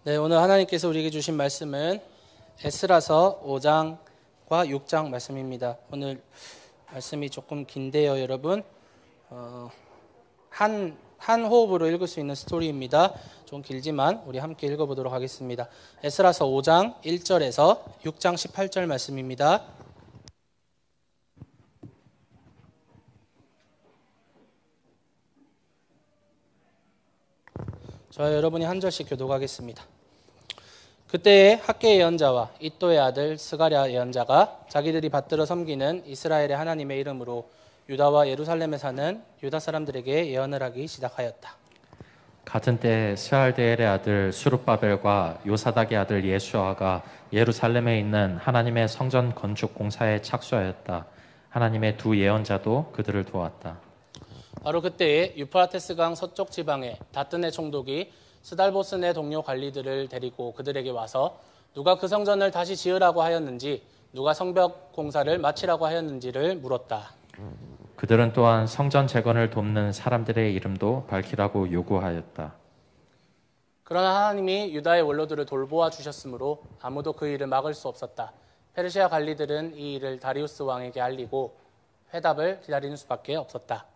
네, 오늘 하나님께서 우리에게 주신 말씀은 에스라서 5장과 6장 말씀입니다. 오늘 말씀이 조금 긴데요, 여러분. 한 호흡으로 읽을 수 있는 스토리입니다. 좀 길지만 우리 함께 읽어보도록 하겠습니다. 에스라서 5장 1절에서 6장 18절 말씀입니다. 저와 여러분이 한 절씩 교독하겠습니다. 그때에 학계 예언자와 이또의 아들 스가랴 예언자가 자기들이 받들어 섬기는 이스라엘의 하나님의 이름으로 유다와 예루살렘에 사는 유다 사람들에게 예언을 하기 시작하였다. 같은 때에 스알데엘의 아들 수룹바벨과 요사닥의 아들 예수아가 예루살렘에 있는 하나님의 성전 건축 공사에 착수하였다. 하나님의 두 예언자도 그들을 도왔다. 바로 그때에 유프라테스 강 서쪽 지방에 다뜨네 총독이 스달보스네 동료 관리들을 데리고 그들에게 와서 누가 그 성전을 다시 지으라고 하였는지, 누가 성벽 공사를 마치라고 하였는지를 물었다. 그들은 또한 성전 재건을 돕는 사람들의 이름도 밝히라고 요구하였다. 그러나 하나님이 유다의 원로들을 돌보아 주셨으므로 아무도 그 일을 막을 수 없었다. 페르시아 관리들은 이 일을 다리우스 왕에게 알리고 회답을 기다리는 수밖에 없었다.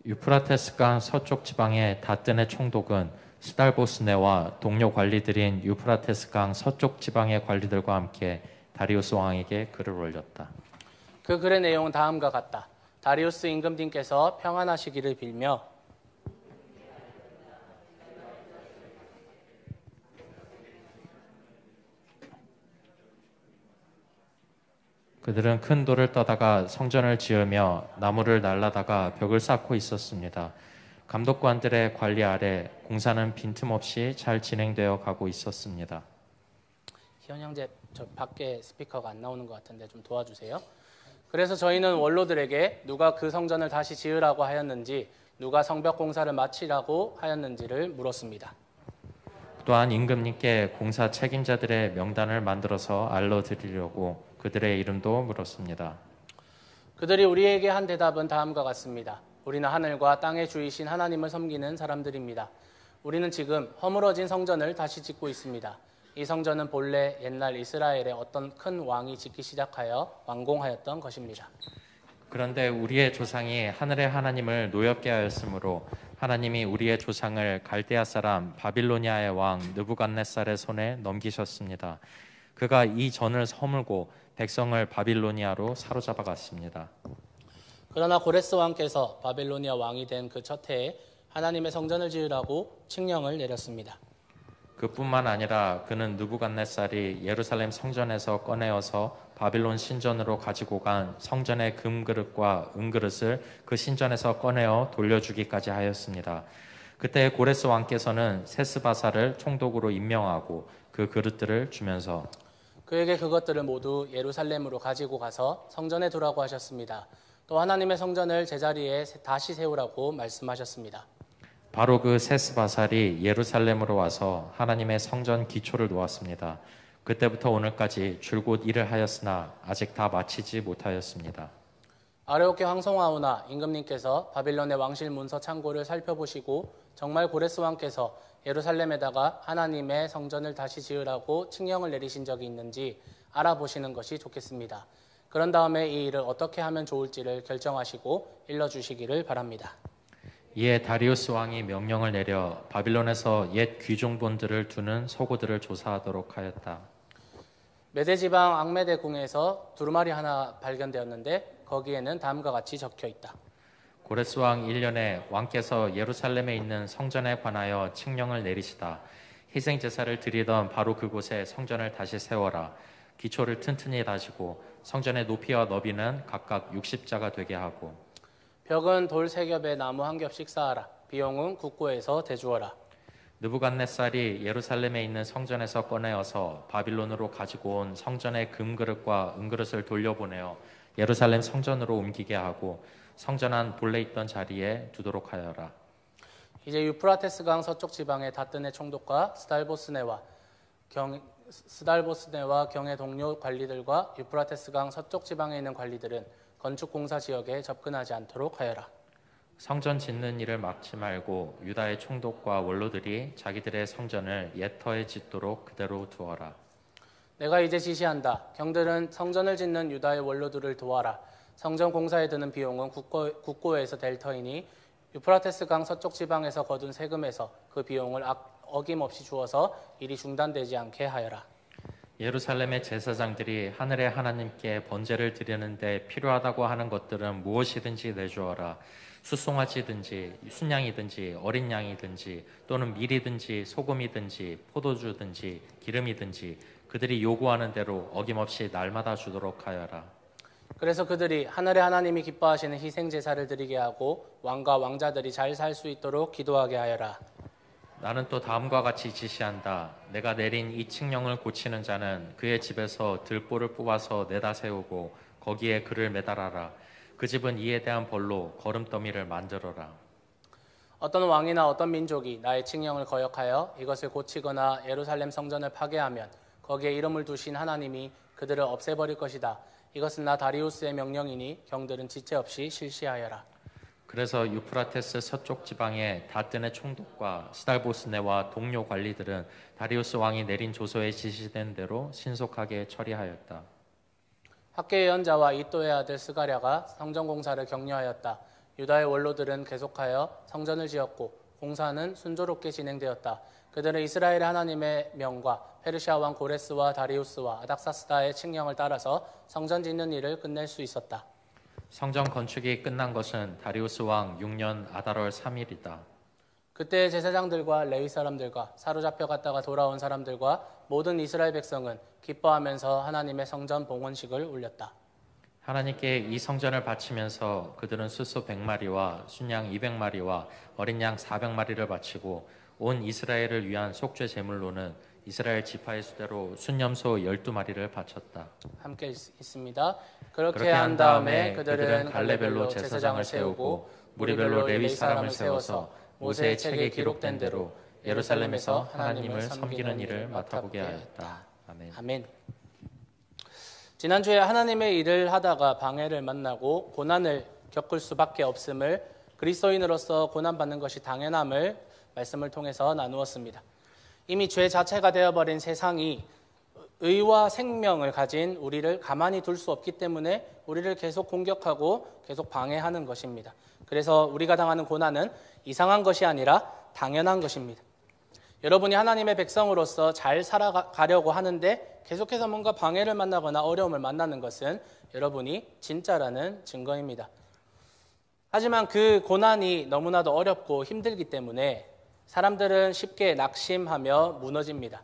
유프라테스강 서쪽 지방의 다뜨네 총독은 스달보스네와 동료 관리들인 유프라테스강 서쪽 지방의 관리들과 함께 다리우스 왕에게 글을 올렸다. 그 글의 내용은 다음과 같다. 다리우스 임금님께서 평안하시기를 빌며 그들은 큰 돌을 떠다가 성전을 지으며 나무를 날라다가 벽을 쌓고 있었습니다. 감독관들의 관리 아래 공사는 빈틈없이 잘 진행되어 가고 있었습니다. 희연 형제, 저 밖에 스피커가 안 나오는 것 같은데 좀 도와주세요. 그래서 저희는 원로들에게 누가 그 성전을 다시 지으라고 하였는지, 누가 성벽 공사를 마치라고 하였는지를 물었습니다. 또한 임금님께 공사 책임자들의 명단을 만들어서 알려드리려고 그들의 이름도 물었습니다. 그들이 우리에게 한 대답은 다음과 같습니다. 우리는 하늘과 땅의 주이신 하나님을 섬기는 사람들입니다. 우리는 지금 허물어진 성전을 다시 짓고 있습니다. 이 성전은 본래 옛날 이스라엘의 어떤 큰 왕이 짓기 시작하여 완공하였던 것입니다. 그런데 우리의 조상이 하늘의 하나님을 노엽게 하였으므로 하나님이 우리의 조상을 갈대아 사람 바빌로니아의 왕 느부갓네살의 손에 넘기셨습니다. 그가 이 전을 허물고 백성을 바빌로니아로 사로잡아 갔습니다. 그러나 고레스 왕께서 바빌로니아 왕이 된 그 첫 해에 하나님의 성전을 지으라고 칙령을 내렸습니다. 그뿐만 아니라 그는 느부갓네살이 예루살렘 성전에서 꺼내어서 바빌론 신전으로 가지고 간 성전의 금그릇과 은그릇을 그 신전에서 꺼내어 돌려주기까지 하였습니다. 그때 고레스 왕께서는 세스바사를 총독으로 임명하고 그 그릇들을 주면서 그에게 그것들을 모두 예루살렘으로 가지고 가서 성전에 두라고 하셨습니다. 또 하나님의 성전을 제자리에 다시 세우라고 말씀하셨습니다. 바로 그 세스바살이 예루살렘으로 와서 하나님의 성전 기초를 놓았습니다. 그때부터 오늘까지 줄곧 일을 하였으나 아직 다 마치지 못하였습니다. 아르오케 황송하오나 임금님께서 바빌론의 왕실 문서 창고를 살펴보시고 정말 고레스 왕께서 예루살렘에다가 하나님의 성전을 다시 지으라고 칙령을 내리신 적이 있는지 알아보시는 것이 좋겠습니다. 그런 다음에 이 일을 어떻게 하면 좋을지를 결정하시고 일러주시기를 바랍니다. 이에 다리우스 왕이 명령을 내려 바빌론에서 옛 귀종본들을 두는 서고들을 조사하도록 하였다. 메데 지방 앙메데 궁에서 두루마리 하나 발견되었는데 거기에는 다음과 같이 적혀 있다. 고레스 왕 1년에 왕께서 예루살렘에 있는 성전에 관하여 칙령을 내리시다. 희생 제사를 드리던 바로 그곳에 성전을 다시 세워라. 기초를 튼튼히 다지고 성전의 높이와 너비는 각각 60자가 되게 하고 벽은 돌 3겹에 나무 1겹씩 쌓아라. 비용은 국고에서 대주어라. 느부갓네살이 예루살렘에 있는 성전에서 꺼내어서 바빌론으로 가지고 온 성전의 금그릇과 은그릇을 돌려보내어 예루살렘 성전으로 옮기게 하고 성전 안 본래 있던 자리에 두도록 하여라. 이제 유프라테스 강 서쪽 지방의 다뜨네 총독과 스달보스네와 경의 동료 관리들과 유프라테스 강 서쪽 지방에 있는 관리들은 건축 공사 지역에 접근하지 않도록 하여라. 성전 짓는 일을 막지 말고 유다의 총독과 원로들이 자기들의 성전을 옛 터에 짓도록 그대로 두어라. 내가 이제 지시한다. 경들은 성전을 짓는 유다의 원로들을 도와라. 성전 공사에 드는 비용은 국고에서 될 터이니 유프라테스 강 서쪽 지방에서 거둔 세금에서 그 비용을 어김없이 주어서 일이 중단되지 않게 하여라. 예루살렘의 제사장들이 하늘의 하나님께 번제를 드리는데 필요하다고 하는 것들은 무엇이든지 내주어라. 숫송아지든지 순양이든지 어린 양이든지 또는 밀이든지 소금이든지 포도주든지 기름이든지 그들이 요구하는 대로 어김없이 날마다 주도록 하여라. 그래서 그들이 하늘의 하나님이 기뻐하시는 희생 제사를 드리게 하고 왕과 왕자들이 잘 살 수 있도록 기도하게 하여라. 나는 또 다음과 같이 지시한다. 내가 내린 이 칙령을 고치는 자는 그의 집에서 들보를 뽑아서 내다 세우고 거기에 그를 매달아라. 그 집은 이에 대한 벌로 거름더미를 만들어라. 어떤 왕이나 어떤 민족이 나의 칙령을 거역하여 이것을 고치거나 예루살렘 성전을 파괴하면 거기에 이름을 두신 하나님이 그들을 없애버릴 것이다. 이것은 나 다리우스의 명령이니 경들은 지체 없이 실시하여라. 그래서 유프라테스 서쪽 지방의 다뜬의 총독과 스달보스네와 동료 관리들은 다리우스 왕이 내린 조서에 지시된 대로 신속하게 처리하였다. 학계의 연자와 이또의 아들 스가랴가 성전 공사를 격려하였다. 유다의 원로들은 계속하여 성전을 지었고 공사는 순조롭게 진행되었다. 그들은 이스라엘의 하나님의 명과 페르시아 왕 고레스와 다리우스와 아닥사스다의 칙령을 따라서 성전 짓는 일을 끝낼 수 있었다. 성전 건축이 끝난 것은 다리우스 왕 6년 아달월 3일이다. 그때 제사장들과 레위 사람들과 사로잡혀 갔다가 돌아온 사람들과 모든 이스라엘 백성은 기뻐하면서 하나님의 성전 봉헌식을 올렸다. 하나님께 이 성전을 바치면서 그들은 숫소 100마리와 순양 200마리와 어린 양 400마리를 바치고 온 이스라엘을 위한 속죄 제물로는 이스라엘 지파의 수대로 순염소 12마리를 바쳤다. 함께 있습니다. 그렇게 한 다음에 그들은 갈래별로 제사장을 세우고 무리별로 레위 사람을 세워서 모세의 책에 기록된 대로 예루살렘에서 하나님을 섬기는 일을 맡아보게 하였다. 아멘. 아멘. 지난주에 하나님의 일을 하다가 방해를 만나고 고난을 겪을 수밖에 없음을 그리스도인으로서 고난받는 것이 당연함을 말씀을 통해서 나누었습니다. 이미 죄 자체가 되어버린 세상이 의와 생명을 가진 우리를 가만히 둘 수 없기 때문에 우리를 계속 공격하고 계속 방해하는 것입니다. 그래서 우리가 당하는 고난은 이상한 것이 아니라 당연한 것입니다. 여러분이 하나님의 백성으로서 잘 살아가려고 하는데 계속해서 뭔가 방해를 만나거나 어려움을 만나는 것은 여러분이 진짜라는 증거입니다. 하지만 그 고난이 너무나도 어렵고 힘들기 때문에 사람들은 쉽게 낙심하며 무너집니다.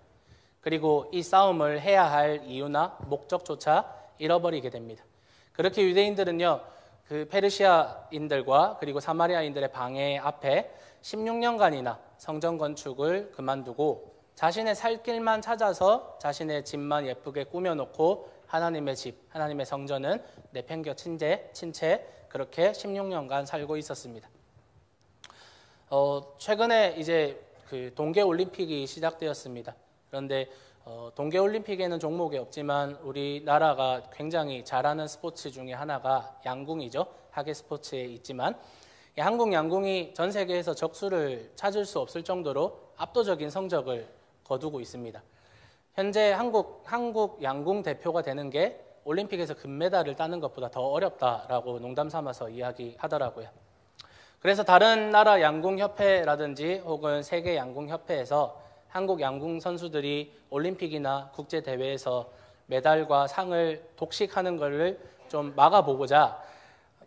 그리고 이 싸움을 해야 할 이유나 목적조차 잃어버리게 됩니다. 그렇게 유대인들은요, 그 페르시아인들과 그리고 사마리아인들의 방해 앞에 16년간이나 성전 건축을 그만두고 자신의 살 길만 찾아서 자신의 집만 예쁘게 꾸며놓고 하나님의 집, 하나님의 성전은 내팽겨 친 채 그렇게 16년간 살고 있었습니다. 최근에 이제 그 동계올림픽이 시작되었습니다. 그런데 동계올림픽에는 종목이 없지만 우리나라가 굉장히 잘하는 스포츠 중에 하나가 양궁이죠. 하계 스포츠에 있지만 한국 양궁이 전 세계에서 적수를 찾을 수 없을 정도로 압도적인 성적을 거두고 있습니다. 현재 한국 양궁 대표가 되는 게 올림픽에서 금메달을 따는 것보다 더 어렵다라고 농담 삼아서 이야기하더라고요. 그래서 다른 나라 양궁협회라든지 혹은 세계 양궁협회에서 한국 양궁 선수들이 올림픽이나 국제대회에서 메달과 상을 독식하는 것을 좀 막아보고자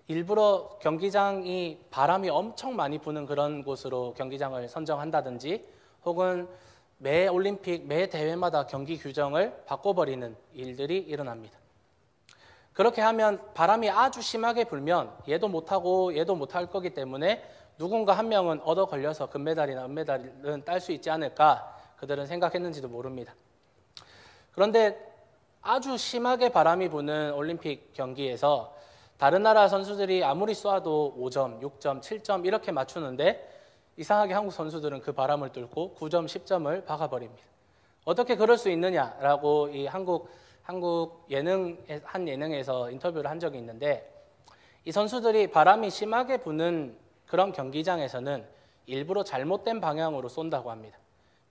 일부러 경기장이 바람이 엄청 많이 부는 그런 곳으로 경기장을 선정한다든지 혹은 매 올림픽, 매 대회마다 경기 규정을 바꿔버리는 일들이 일어납니다. 그렇게 하면 바람이 아주 심하게 불면 얘도 못하고 얘도 못할 거기 때문에 누군가 한 명은 얻어 걸려서 금메달이나 은메달은 딸 수 있지 않을까 그들은 생각했는지도 모릅니다. 그런데 아주 심하게 바람이 부는 올림픽 경기에서 다른 나라 선수들이 아무리 쏴도 5점, 6점, 7점 이렇게 맞추는데 이상하게 한국 선수들은 그 바람을 뚫고 9점, 10점을 박아버립니다. 어떻게 그럴 수 있느냐라고 이 한국 예능에서 인터뷰를 한 적이 있는데 이 선수들이 바람이 심하게 부는 그런 경기장에서는 일부러 잘못된 방향으로 쏜다고 합니다.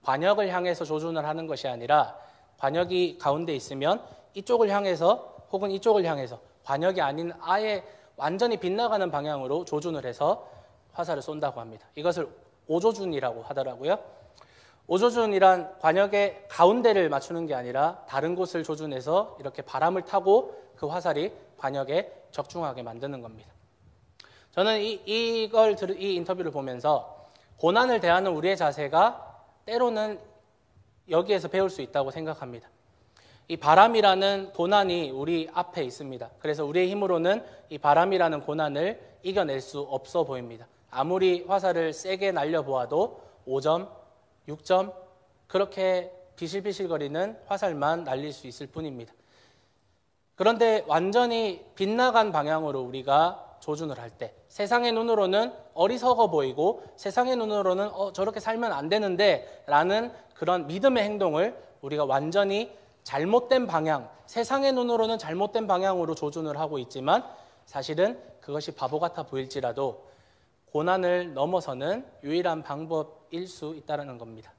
관역을 향해서 조준을 하는 것이 아니라 관역이 가운데 있으면 이쪽을 향해서 혹은 이쪽을 향해서 관역이 아닌 아예 완전히 빗나가는 방향으로 조준을 해서 화살을 쏜다고 합니다. 이것을 오조준이라고 하더라고요. 오조준이란 관역의 가운데를 맞추는 게 아니라 다른 곳을 조준해서 이렇게 바람을 타고 그 화살이 관역에 적중하게 만드는 겁니다. 저는 이 인터뷰를 보면서 고난을 대하는 우리의 자세가 때로는 여기에서 배울 수 있다고 생각합니다. 이 바람이라는 고난이 우리 앞에 있습니다. 그래서 우리의 힘으로는 이 바람이라는 고난을 이겨낼 수 없어 보입니다. 아무리 화살을 세게 날려보아도 5점, 6점 그렇게 비실비실거리는 화살만 날릴 수 있을 뿐입니다. 그런데 완전히 빗나간 방향으로 우리가 조준을 할 때 세상의 눈으로는 어리석어 보이고 세상의 눈으로는 저렇게 살면 안 되는데 라는 그런 믿음의 행동을 우리가 완전히 잘못된 방향, 세상의 눈으로는 잘못된 방향으로 조준을 하고 있지만 사실은 그것이 바보 같아 보일지라도 고난을 넘어서는 유일한 방법일 수 있다는 겁니다.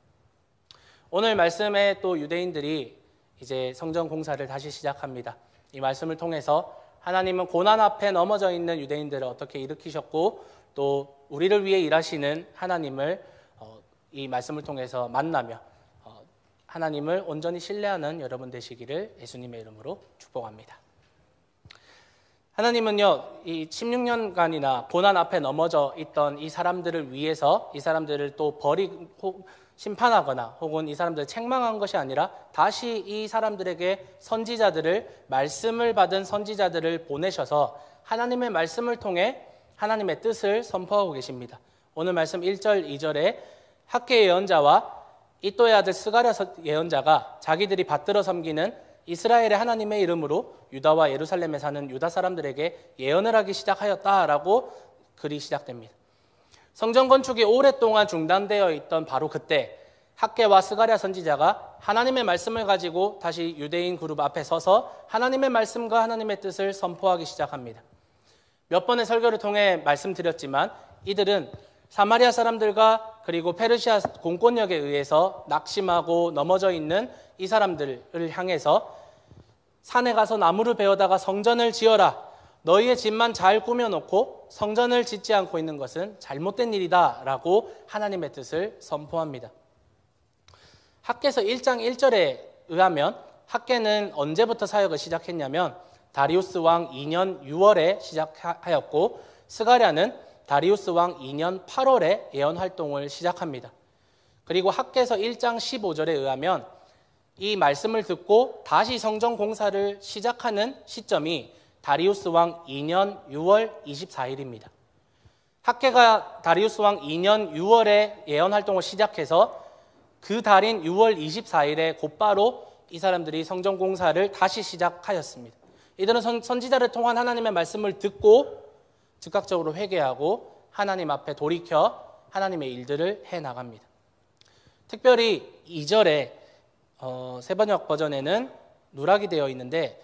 오늘 말씀에 또 유대인들이 이제 성전 공사를 다시 시작합니다. 이 말씀을 통해서 하나님은 고난 앞에 넘어져 있는 유대인들을 어떻게 일으키셨고 또 우리를 위해 일하시는 하나님을 이 말씀을 통해서 만나며 하나님을 온전히 신뢰하는 여러분 되시기를 예수님의 이름으로 축복합니다. 하나님은요, 이 16년간이나 고난 앞에 넘어져 있던 이 사람들을 위해서 이 사람들을 또 버리고 심판하거나 혹은 이 사람들을 책망한 것이 아니라 다시 이 사람들에게 선지자들을 말씀을 받은 선지자들을 보내셔서 하나님의 말씀을 통해 하나님의 뜻을 선포하고 계십니다. 오늘 말씀 1절, 2절에 학개 예언자와 이또의 아들 스가랴 예언자가 자기들이 받들어 섬기는 이스라엘의 하나님의 이름으로 유다와 예루살렘에 사는 유다 사람들에게 예언을 하기 시작하였다라고 글이 시작됩니다. 성전 건축이 오랫동안 중단되어 있던 바로 그때 학개와 스가랴 선지자가 하나님의 말씀을 가지고 다시 유대인 그룹 앞에 서서 하나님의 말씀과 하나님의 뜻을 선포하기 시작합니다. 몇 번의 설교를 통해 말씀드렸지만 이들은 사마리아 사람들과 그리고 페르시아 공권력에 의해서 낙심하고 넘어져 있는 이 사람들을 향해서 산에 가서 나무를 베어다가 성전을 지어라. 너희의 집만 잘 꾸며놓고 성전을 짓지 않고 있는 것은 잘못된 일이다 라고 하나님의 뜻을 선포합니다. 학개서 1장 1절에 의하면 학개는 언제부터 사역을 시작했냐면 다리우스 왕 2년 6월에 시작하였고 스가랴는 다리우스 왕 2년 8월에 예언 활동을 시작합니다. 그리고 학개서 1장 15절에 의하면 이 말씀을 듣고 다시 성전 공사를 시작하는 시점이 다리우스 왕 2년 6월 24일입니다. 학개가 다리우스 왕 2년 6월에 예언 활동을 시작해서 그 달인 6월 24일에 곧바로 이 사람들이 성전 공사를 다시 시작하였습니다. 이들은 선지자를 통한 하나님의 말씀을 듣고 즉각적으로 회개하고 하나님 앞에 돌이켜 하나님의 일들을 해나갑니다. 특별히 2절에 세번역 버전에는 누락이 되어 있는데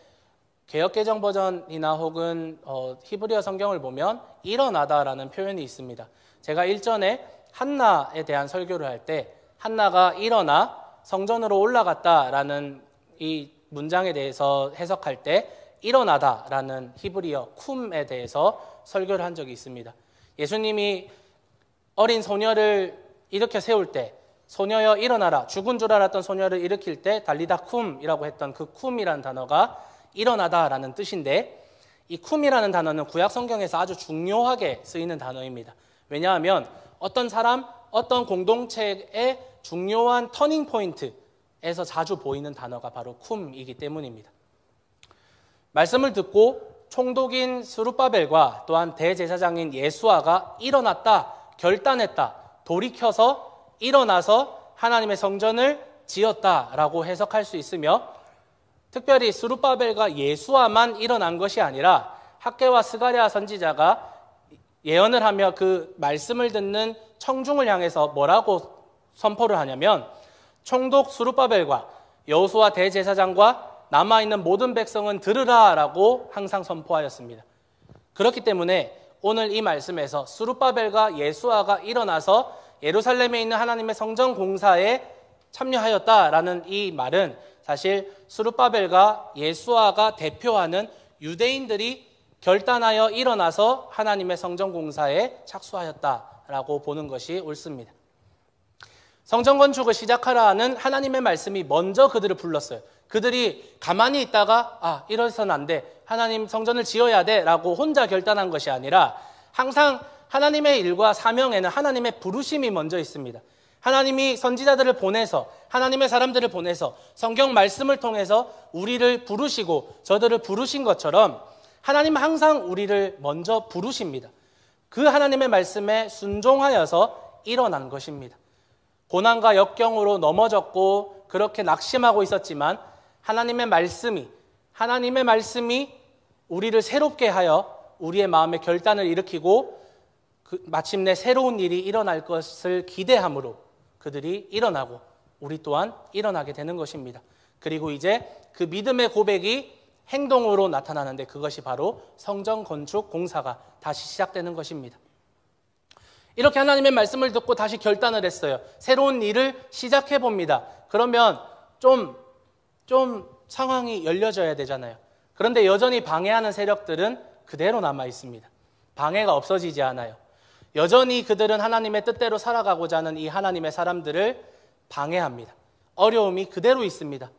개역개정 버전이나 혹은 히브리어 성경을 보면 일어나다라는 표현이 있습니다. 제가 일전에 한나에 대한 설교를 할 때 한나가 일어나 성전으로 올라갔다라는 이 문장에 대해서 해석할 때 일어나다라는 히브리어 쿰에 대해서 설교를 한 적이 있습니다. 예수님이 어린 소녀를 일으켜 세울 때 소녀여 일어나라, 죽은 줄 알았던 소녀를 일으킬 때 달리다 쿰이라고 했던 그 쿰이라는 단어가 일어나다라는 뜻인데 이 쿰이라는 단어는 구약 성경에서 아주 중요하게 쓰이는 단어입니다. 왜냐하면 어떤 사람, 어떤 공동체의 중요한 터닝 포인트에서 자주 보이는 단어가 바로 쿰이기 때문입니다. 말씀을 듣고 총독인 스룹바벨과 또한 대제사장인 예수아가 일어났다, 결단했다, 돌이켜서 일어나서 하나님의 성전을 지었다라고 해석할 수 있으며 특별히 스룹바벨과 예수아만 일어난 것이 아니라 학개와 스가랴 선지자가 예언을 하며 그 말씀을 듣는 청중을 향해서 뭐라고 선포를 하냐면 총독 스룹바벨과 여호수아 대제사장과 남아있는 모든 백성은 들으라라고 항상 선포하였습니다. 그렇기 때문에 오늘 이 말씀에서 스룹바벨과 예수아가 일어나서 예루살렘에 있는 하나님의 성전 공사에 참여하였다라는 이 말은 사실 스룹바벨과 예수아가 대표하는 유대인들이 결단하여 일어나서 하나님의 성전 공사에 착수하였다라고 보는 것이 옳습니다. 성전 건축을 시작하라 하는 하나님의 말씀이 먼저 그들을 불렀어요. 그들이 가만히 있다가 이래서는 안 돼, 하나님 성전을 지어야 돼 라고 혼자 결단한 것이 아니라 항상 하나님의 일과 사명에는 하나님의 부르심이 먼저 있습니다. 하나님이 선지자들을 보내서, 하나님의 사람들을 보내서 성경 말씀을 통해서 우리를 부르시고 저들을 부르신 것처럼 하나님은 항상 우리를 먼저 부르십니다. 그 하나님의 말씀에 순종하여서 일어난 것입니다. 고난과 역경으로 넘어졌고 그렇게 낙심하고 있었지만 하나님의 말씀이 우리를 새롭게 하여 우리의 마음에 결단을 일으키고 마침내 새로운 일이 일어날 것을 기대함으로 그들이 일어나고 우리 또한 일어나게 되는 것입니다. 그리고 이제 그 믿음의 고백이 행동으로 나타나는데 그것이 바로 성전 건축 공사가 다시 시작되는 것입니다. 이렇게 하나님의 말씀을 듣고 다시 결단을 했어요. 새로운 일을 시작해 봅니다. 그러면 좀 상황이 열려져야 되잖아요. 그런데 여전히 방해하는 세력들은 그대로 남아 있습니다. 방해가 없어지지 않아요. 여전히 그들은 하나님의 뜻대로 살아가고자 하는 이 하나님의 사람들을 방해합니다. 어려움이 그대로 있습니다.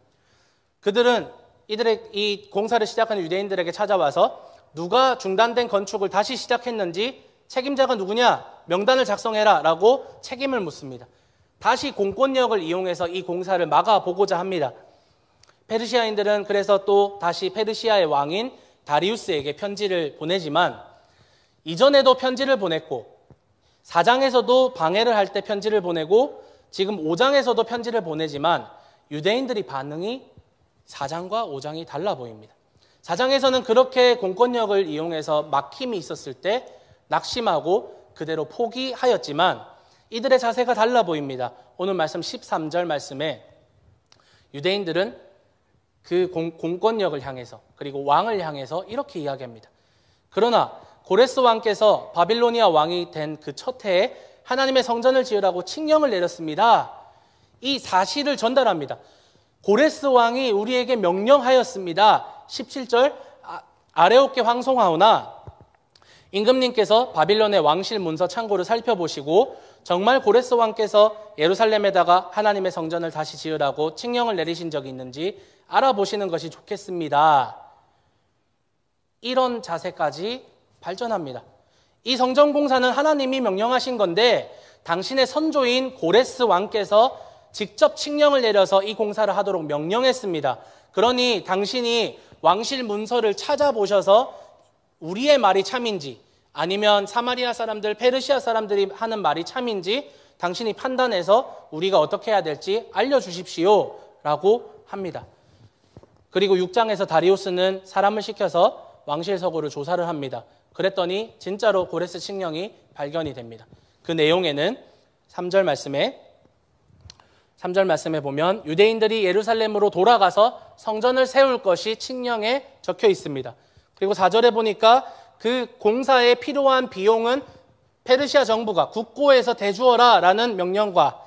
그들은 이 공사를 시작하는 유대인들에게 찾아와서 누가 중단된 건축을 다시 시작했는지 책임자가 누구냐? 명단을 작성해라 라고 책임을 묻습니다. 다시 공권력을 이용해서 이 공사를 막아보고자 합니다. 페르시아인들은 그래서 또 다시 페르시아의 왕인 다리우스에게 편지를 보내지만 이전에도 편지를 보냈고 4장에서도 방해를 할 때 편지를 보내고 지금 5장에서도 편지를 보내지만 유대인들이 반응이 4장과 5장이 달라 보입니다. 4장에서는 그렇게 공권력을 이용해서 막힘이 있었을 때 낙심하고 그대로 포기하였지만 이들의 자세가 달라 보입니다. 오늘 말씀 13절 말씀에 유대인들은 그 공권력을 향해서 그리고 왕을 향해서 이렇게 이야기합니다. 그러나 고레스 왕께서 바빌로니아 왕이 된 그 첫 해에 하나님의 성전을 지으라고 칙령을 내렸습니다. 이 사실을 전달합니다. 고레스 왕이 우리에게 명령하였습니다. 17절 아레오께 황송하오나 임금님께서 바빌론의 왕실 문서 창고를 살펴보시고 정말 고레스 왕께서 예루살렘에다가 하나님의 성전을 다시 지으라고 칙령을 내리신 적이 있는지 알아보시는 것이 좋겠습니다. 이런 자세까지 발전합니다. 이 성전 공사는 하나님이 명령하신 건데 당신의 선조인 고레스 왕께서 직접 칙령을 내려서 이 공사를 하도록 명령했습니다. 그러니 당신이 왕실 문서를 찾아보셔서 우리의 말이 참인지 아니면 사마리아 사람들, 페르시아 사람들이 하는 말이 참인지 당신이 판단해서 우리가 어떻게 해야 될지 알려주십시오 라고 합니다. 그리고 6장에서 다리우스는 사람을 시켜서 왕실서고를 조사를 합니다. 그랬더니 진짜로 고레스 칙령이 발견이 됩니다. 그 내용에는 3절 말씀에 보면 유대인들이 예루살렘으로 돌아가서 성전을 세울 것이 칙령에 적혀 있습니다. 그리고 4절에 보니까 그 공사에 필요한 비용은 페르시아 정부가 국고에서 대주어라 라는 명령과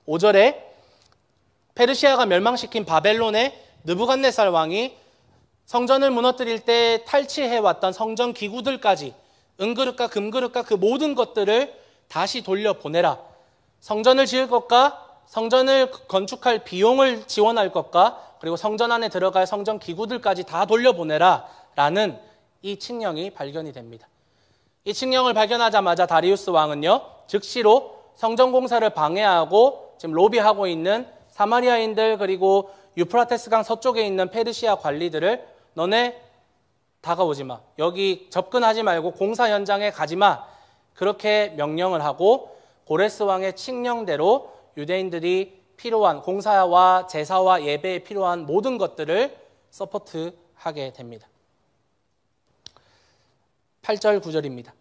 5절에 페르시아가 멸망시킨 바벨론의 느부갓네살 왕이 성전을 무너뜨릴 때 탈취해왔던 성전 기구들까지 은그릇과 금그릇과 그 모든 것들을 다시 돌려보내라. 성전을 지을 것과 성전을 건축할 비용을 지원할 것과 그리고 성전 안에 들어갈 성전 기구들까지 다 돌려보내라 라는 이 칙령이 발견이 됩니다. 이 칙령을 발견하자마자 다리우스 왕은요 즉시로 성전 공사를 방해하고 지금 로비하고 있는 사마리아인들 그리고 유프라테스강 서쪽에 있는 페르시아 관리들을 너네 다가오지 마. 여기 접근하지 말고 공사 현장에 가지 마. 그렇게 명령을 하고 고레스 왕의 칙령대로 유대인들이 필요한 공사와 제사와 예배에 필요한 모든 것들을 서포트하게 됩니다. 8절 9절입니다.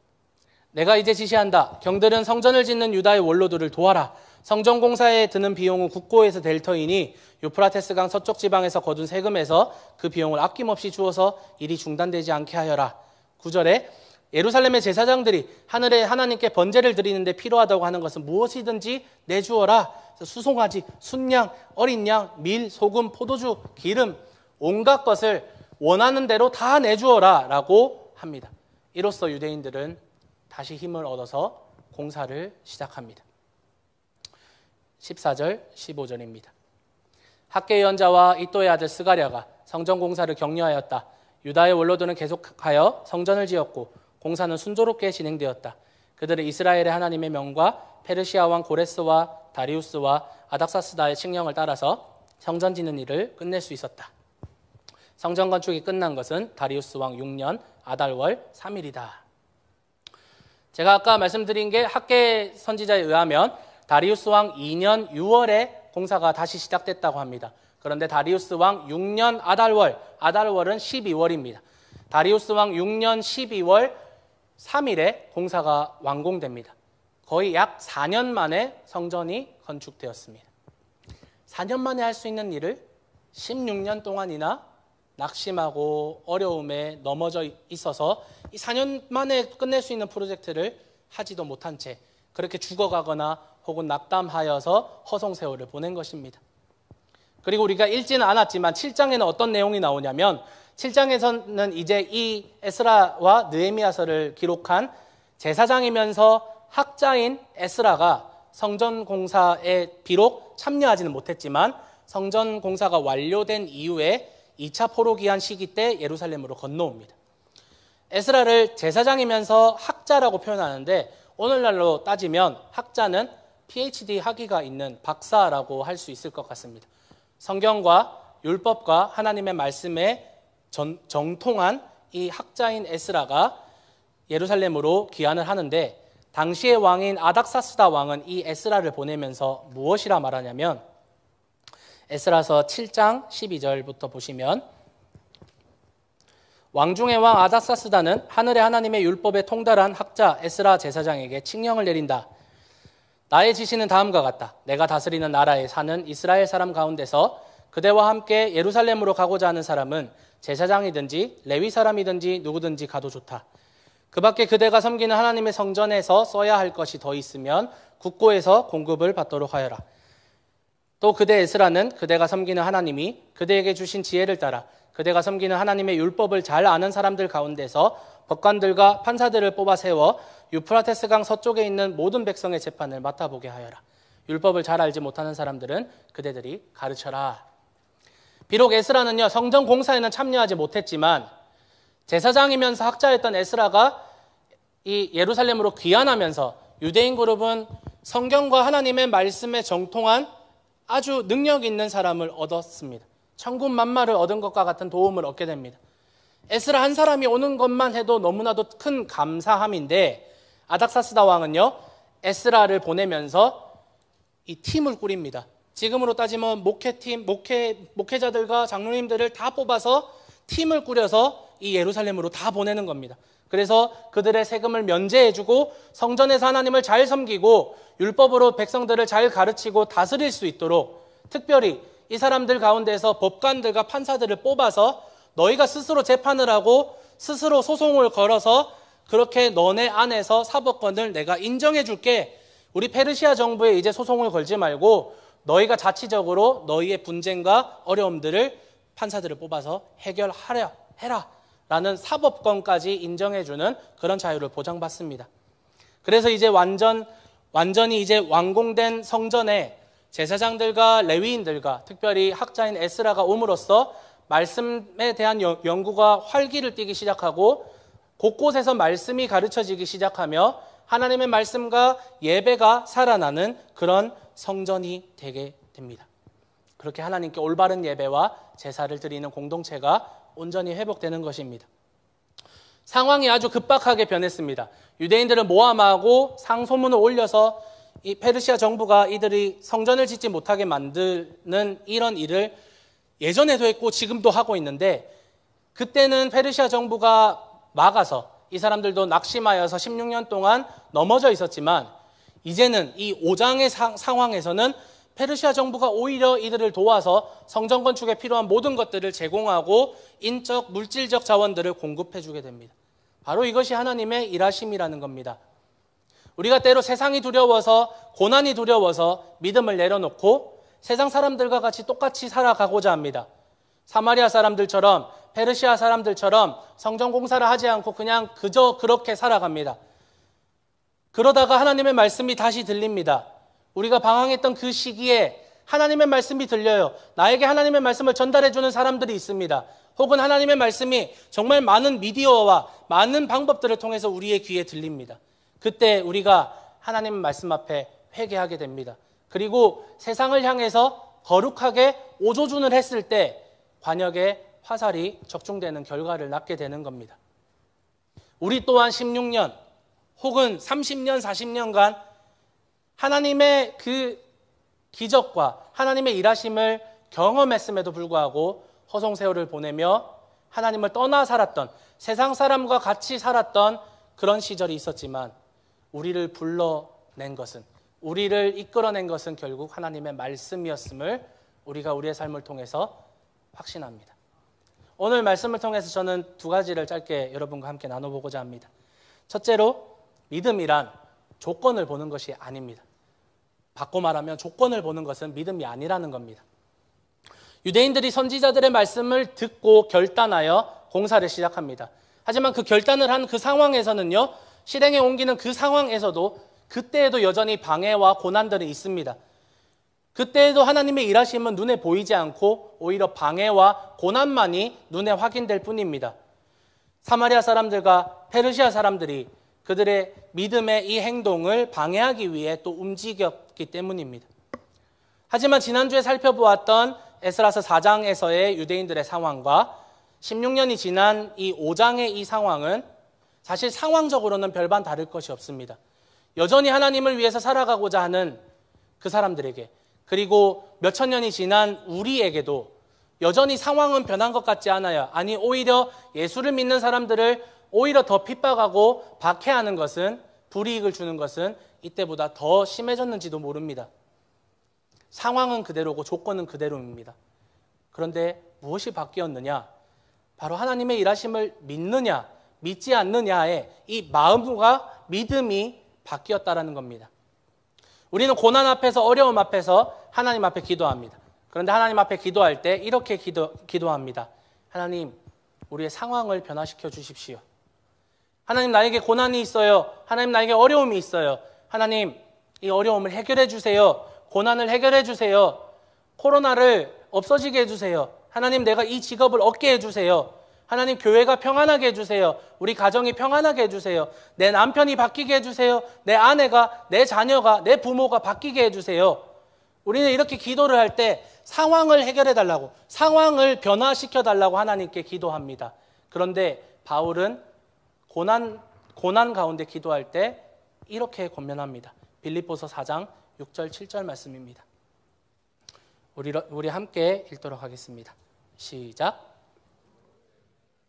내가 이제 지시한다. 경들은 성전을 짓는 유다의 원로들을 도와라. 성전 공사에 드는 비용은 국고에서 될 터이니 유프라테스강 서쪽 지방에서 거둔 세금에서 그 비용을 아낌없이 주어서 일이 중단되지 않게 하여라. 9절에 예루살렘의 제사장들이 하늘에 하나님께 번제를 드리는데 필요하다고 하는 것은 무엇이든지 내주어라. 수송아지, 순양, 어린 양, 밀, 소금, 포도주, 기름, 온갖 것을 원하는 대로 다 내주어라 라고 합니다. 이로써 유대인들은 다시 힘을 얻어서 공사를 시작합니다. 14절, 15절입니다. 학계 예언자와 이또의 아들 스가랴가 성전 공사를 격려하였다. 유다의 원로들은 계속하여 성전을 지었고 공사는 순조롭게 진행되었다. 그들은 이스라엘의 하나님의 명과 페르시아 왕 고레스와 다리우스와 아닥사스다의 칙령을 따라서 성전 짓는 일을 끝낼 수 있었다. 성전 건축이 끝난 것은 다리우스 왕 6년 아달월 3일이다. 제가 아까 말씀드린 게 학계 선지자에 의하면 다리우스 왕 2년 6월에 공사가 다시 시작됐다고 합니다. 그런데 다리우스 왕 6년 아달월은 12월입니다. 다리우스 왕 6년 12월 3일에 공사가 완공됩니다. 거의 약 4년 만에 성전이 건축되었습니다. 4년 만에 할 수 있는 일을 16년 동안이나 낙심하고 어려움에 넘어져 있어서 이 4년 만에 끝낼 수 있는 프로젝트를 하지도 못한 채 그렇게 죽어가거나 혹은 낙담하여서 허송세월을 보낸 것입니다. 그리고 우리가 읽지는 않았지만 7장에는 어떤 내용이 나오냐면 7장에서는 이제 이 에스라와 느헤미야서를 기록한 제사장이면서 학자인 에스라가 성전 공사에 비록 참여하지는 못했지만 성전 공사가 완료된 이후에 2차 포로기한 시기 때 예루살렘으로 건너옵니다. 에스라를 제사장이면서 학자라고 표현하는데 오늘날로 따지면 학자는 PhD 학위가 있는 박사라고 할 수 있을 것 같습니다. 성경과 율법과 하나님의 말씀에 정통한 이 학자인 에스라가 예루살렘으로 귀환을 하는데 당시의 왕인 아닥사스다 왕은 이 에스라를 보내면서 무엇이라 말하냐면 에스라서 7장 12절부터 보시면 왕중의 왕 아닥사스다는 하늘의 하나님의 율법에 통달한 학자 에스라 제사장에게 칙령을 내린다. 나의 지시는 다음과 같다. 내가 다스리는 나라에 사는 이스라엘 사람 가운데서 그대와 함께 예루살렘으로 가고자 하는 사람은 제사장이든지 레위 사람이든지 누구든지 가도 좋다. 그 밖에 그대가 섬기는 하나님의 성전에서 써야 할 것이 더 있으면 국고에서 공급을 받도록 하여라. 또 그대 에스라는 그대가 섬기는 하나님이 그대에게 주신 지혜를 따라 그대가 섬기는 하나님의 율법을 잘 아는 사람들 가운데서 법관들과 판사들을 뽑아 세워 유프라테스 강 서쪽에 있는 모든 백성의 재판을 맡아보게 하여라. 율법을 잘 알지 못하는 사람들은 그대들이 가르쳐라. 비록 에스라는요 성전 공사에는 참여하지 못했지만 제사장이면서 학자였던 에스라가 이 예루살렘으로 귀환하면서 유대인 그룹은 성경과 하나님의 말씀에 정통한 아주 능력 있는 사람을 얻었습니다. 천군만마를 얻은 것과 같은 도움을 얻게 됩니다. 에스라 한 사람이 오는 것만 해도 너무나도 큰 감사함인데 아닥사스다 왕은요 에스라를 보내면서 이 팀을 꾸립니다. 지금으로 따지면 목회팀, 목회자들과 장로님들을 다 뽑아서 팀을 꾸려서 이 예루살렘으로 다 보내는 겁니다. 그래서 그들의 세금을 면제해주고 성전에서 하나님을 잘 섬기고 율법으로 백성들을 잘 가르치고 다스릴 수 있도록 특별히 이 사람들 가운데서 법관들과 판사들을 뽑아서 너희가 스스로 재판을 하고 스스로 소송을 걸어서 그렇게 너네 안에서 사법권을 내가 인정해 줄게. 우리 페르시아 정부에 이제 소송을 걸지 말고 너희가 자치적으로 너희의 분쟁과 어려움들을 판사들을 뽑아서 해결하라 해라 라는 사법권까지 인정해주는 그런 자유를 보장받습니다. 그래서 이제 완전히 이제 완공된 성전에 제사장들과 레위인들과 특별히 학자인 에스라가 옴으로써 말씀에 대한 연구가 활기를 띠기 시작하고 곳곳에서 말씀이 가르쳐지기 시작하며 하나님의 말씀과 예배가 살아나는 그런 성전이 되게 됩니다. 그렇게 하나님께 올바른 예배와 제사를 드리는 공동체가 온전히 회복되는 것입니다. 상황이 아주 급박하게 변했습니다. 유대인들은 모함하고 상소문을 올려서 이 페르시아 정부가 이들이 성전을 짓지 못하게 만드는 이런 일을 예전에도 했고 지금도 하고 있는데 그때는 페르시아 정부가 막아서 이 사람들도 낙심하여서 16년 동안 넘어져 있었지만 이제는 이 5장의 상황에서는 페르시아 정부가 오히려 이들을 도와서 성전 건축에 필요한 모든 것들을 제공하고 인적, 물질적 자원들을 공급해 주게 됩니다. 바로 이것이 하나님의 일하심이라는 겁니다. 우리가 때로 세상이 두려워서, 고난이 두려워서 믿음을 내려놓고 세상 사람들과 같이 똑같이 살아가고자 합니다. 사마리아 사람들처럼, 페르시아 사람들처럼 성전 공사를 하지 않고 그냥 그저 그렇게 살아갑니다. 그러다가 하나님의 말씀이 다시 들립니다. 우리가 방황했던 그 시기에 하나님의 말씀이 들려요. 나에게 하나님의 말씀을 전달해 주는 사람들이 있습니다. 혹은 하나님의 말씀이 정말 많은 미디어와 많은 방법들을 통해서 우리의 귀에 들립니다. 그때 우리가 하나님의 말씀 앞에 회개하게 됩니다. 그리고 세상을 향해서 거룩하게 오조준을 했을 때 관역의 화살이 적중되는 결과를 낳게 되는 겁니다. 우리 또한 16년 혹은 30년, 40년간 하나님의 그 기적과 하나님의 일하심을 경험했음에도 불구하고 허송세월을 보내며 하나님을 떠나 살았던, 세상 사람과 같이 살았던 그런 시절이 있었지만 우리를 불러낸 것은, 우리를 이끌어낸 것은 결국 하나님의 말씀이었음을 우리가 우리의 삶을 통해서 확신합니다. 오늘 말씀을 통해서 저는 두 가지를 짧게 여러분과 함께 나눠보고자 합니다. 첫째로, 믿음이란 조건을 보는 것이 아닙니다. 바꿔 말하면 조건을 보는 것은 믿음이 아니라는 겁니다. 유대인들이 선지자들의 말씀을 듣고 결단하여 공사를 시작합니다. 하지만 그 결단을 한 그 상황에서는요, 실행에 옮기는 그 상황에서도 그때에도 여전히 방해와 고난들이 있습니다. 그때에도 하나님의 일하심은 눈에 보이지 않고 오히려 방해와 고난만이 눈에 확인될 뿐입니다. 사마리아 사람들과 페르시아 사람들이 그들의 믿음의 이 행동을 방해하기 위해 또 움직였기 때문입니다. 하지만 지난주에 살펴보았던 에스라서 4장에서의 유대인들의 상황과 16년이 지난 이 5장의 이 상황은 사실 상황적으로는 별반 다를 것이 없습니다. 여전히 하나님을 위해서 살아가고자 하는 그 사람들에게, 그리고 몇천 년이 지난 우리에게도 여전히 상황은 변한 것 같지 않아요. 아니, 오히려 예수를 믿는 사람들을 오히려 더 핍박하고 박해하는 것은, 불이익을 주는 것은 이때보다 더 심해졌는지도 모릅니다. 상황은 그대로고 조건은 그대로입니다. 그런데 무엇이 바뀌었느냐? 바로 하나님의 일하심을 믿느냐, 믿지 않느냐의 이 마음과 믿음이 바뀌었다라는 겁니다. 우리는 고난 앞에서, 어려움 앞에서 하나님 앞에 기도합니다. 그런데 하나님 앞에 기도할 때 이렇게 기도합니다. 하나님, 우리의 상황을 변화시켜 주십시오. 하나님, 나에게 고난이 있어요. 하나님, 나에게 어려움이 있어요. 하나님, 이 어려움을 해결해 주세요. 고난을 해결해 주세요. 코로나를 없어지게 해주세요. 하나님, 내가 이 직업을 얻게 해주세요. 하나님, 교회가 평안하게 해주세요. 우리 가정이 평안하게 해주세요. 내 남편이 바뀌게 해주세요. 내 아내가, 내 자녀가, 내 부모가 바뀌게 해주세요. 우리는 이렇게 기도를 할 때 상황을 해결해 달라고, 상황을 변화시켜 달라고 하나님께 기도합니다. 그런데 바울은 고난 가운데 기도할 때 이렇게 권면합니다. 빌립보서 4장 6절 7절 말씀입니다. 우리 함께 읽도록 하겠습니다. 시작.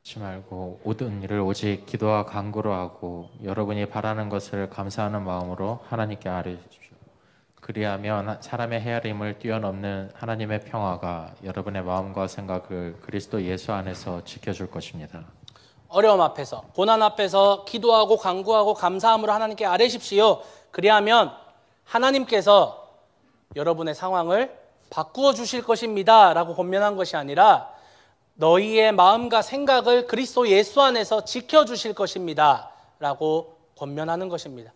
하지 말고 모든 일을 오직 기도와 간구로 하고 여러분이 바라는 것을 감사하는 마음으로 하나님께 아뢰십시오. 그리하면 사람의 헤아림을 뛰어넘는 하나님의 평화가 여러분의 마음과 생각을 그리스도 예수 안에서 지켜줄 것입니다. 어려움 앞에서, 고난 앞에서 기도하고 간구하고 감사함으로 하나님께 아뢰십시오. 그리하면 하나님께서 여러분의 상황을 바꾸어 주실 것입니다 라고 권면한 것이 아니라 너희의 마음과 생각을 그리스도 예수 안에서 지켜주실 것입니다 라고 권면하는 것입니다.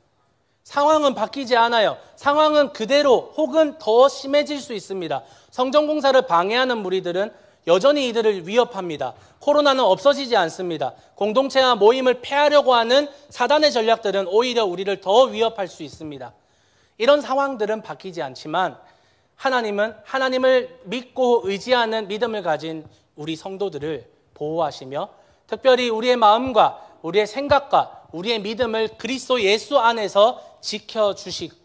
상황은 바뀌지 않아요. 상황은 그대로 혹은 더 심해질 수 있습니다. 성전공사를 방해하는 무리들은 여전히 이들을 위협합니다. 코로나는 없어지지 않습니다. 공동체와 모임을 폐하려고 하는 사단의 전략들은 오히려 우리를 더 위협할 수 있습니다. 이런 상황들은 바뀌지 않지만 하나님은 하나님을 믿고 의지하는 믿음을 가진 우리 성도들을 보호하시며 특별히 우리의 마음과 우리의 생각과 우리의 믿음을 그리스도 예수 안에서 지켜주시고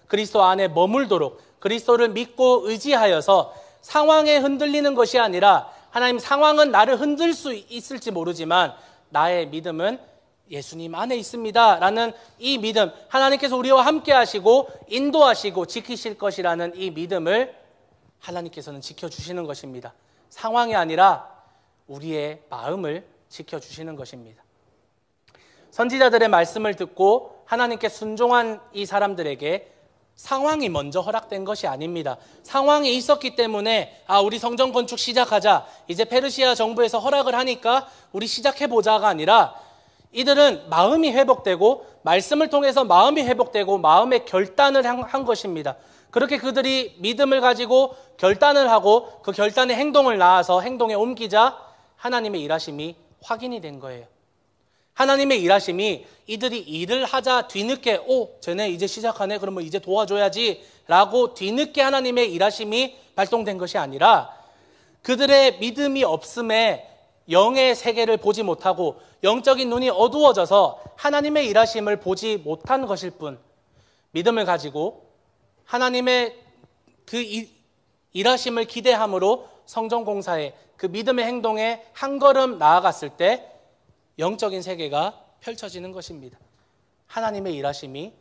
그리스도 안에 머물도록 그리스도를 믿고 의지하여서 상황에 흔들리는 것이 아니라 하나님, 상황은 나를 흔들 수 있을지 모르지만 나의 믿음은 예수님 안에 있습니다 라는 이 믿음, 하나님께서 우리와 함께 하시고 인도하시고 지키실 것이라는 이 믿음을 하나님께서는 지켜주시는 것입니다. 상황이 아니라 우리의 마음을 지켜주시는 것입니다. 선지자들의 말씀을 듣고 하나님께 순종한 이 사람들에게 상황이 먼저 허락된 것이 아닙니다. 상황이 있었기 때문에 우리 성전 건축 시작하자. 이제 페르시아 정부에서 허락을 하니까 우리 시작해보자가 아니라 이들은 마음이 회복되고 말씀을 통해서 마음이 회복되고 마음의 결단을 한 것입니다. 그렇게 그들이 믿음을 가지고 결단을 하고 그 결단의 행동을 낳아서 행동에 옮기자 하나님의 일하심이 확인이 된 거예요. 하나님의 일하심이 이들이 일을 하자 뒤늦게 쟤네 이제 시작하네 그러면 이제 도와줘야지 라고 뒤늦게 하나님의 일하심이 발동된 것이 아니라 그들의 믿음이 없음에 영의 세계를 보지 못하고 영적인 눈이 어두워져서 하나님의 일하심을 보지 못한 것일 뿐 믿음을 가지고 하나님의 그 일하심을 기대함으로 성전공사에 그 믿음의 행동에 한 걸음 나아갔을 때 영적인 세계가 펼쳐지는 것입니다. 하나님의 일하심이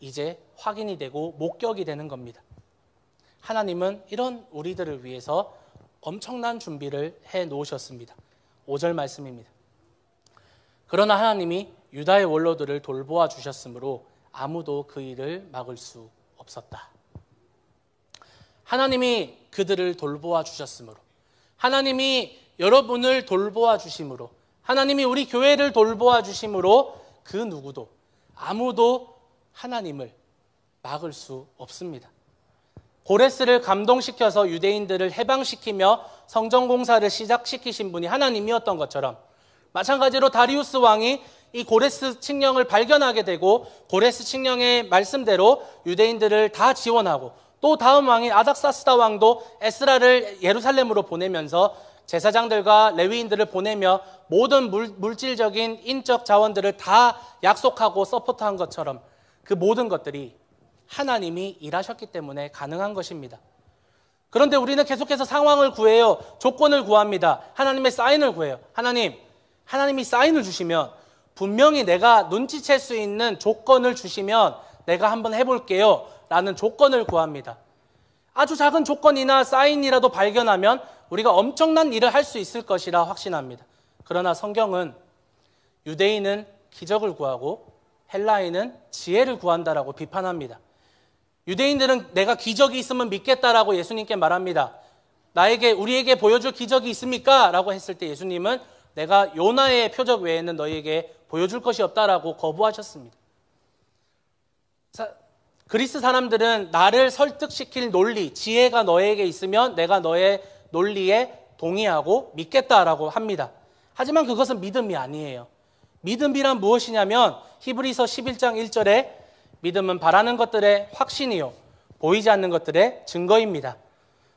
이제 확인이 되고 목격이 되는 겁니다. 하나님은 이런 우리들을 위해서 엄청난 준비를 해 놓으셨습니다. 5절 말씀입니다. 그러나 하나님이 유다의 원로들을 돌보아 주셨으므로 아무도 그 일을 막을 수 없었다. 하나님이 그들을 돌보아 주셨으므로, 하나님이 여러분을 돌보아 주심으로, 하나님이 우리 교회를 돌보아 주심으로 그 누구도 아무도 하나님을 막을 수 없습니다. 고레스를 감동시켜서 유대인들을 해방시키며 성전공사를 시작시키신 분이 하나님이었던 것처럼 마찬가지로 다리우스 왕이 이 고레스 칙령을 발견하게 되고 고레스 칙령의 말씀대로 유대인들을 다 지원하고 또 다음 왕인 아닥사스다 왕도 에스라를 예루살렘으로 보내면서 제사장들과 레위인들을 보내며 모든 물질적인 인적 자원들을 다 약속하고 서포트한 것처럼 그 모든 것들이 하나님이 일하셨기 때문에 가능한 것입니다. 그런데 우리는 계속해서 상황을 구해요. 조건을 구합니다. 하나님의 사인을 구해요. 하나님이 사인을 주시면 분명히 내가 눈치챌 수 있는 조건을 주시면 내가 한번 해볼게요 라는 조건을 구합니다. 아주 작은 조건이나 사인이라도 발견하면 우리가 엄청난 일을 할 수 있을 것이라 확신합니다. 그러나 성경은 유대인은 기적을 구하고 헬라인은 지혜를 구한다라고 비판합니다. 유대인들은 내가 기적이 있으면 믿겠다라고 예수님께 말합니다. 우리에게 보여줄 기적이 있습니까? 라고 했을 때 예수님은 내가 요나의 표적 외에는 너희에게 보여줄 것이 없다라고 거부하셨습니다. 그리스 사람들은 나를 설득시킬 논리, 지혜가 너에게 있으면 내가 너의 논리에 동의하고 믿겠다라고 합니다. 하지만 그것은 믿음이 아니에요. 믿음이란 무엇이냐면 히브리서 11장 1절에 믿음은 바라는 것들의 확신이요 보이지 않는 것들의 증거입니다.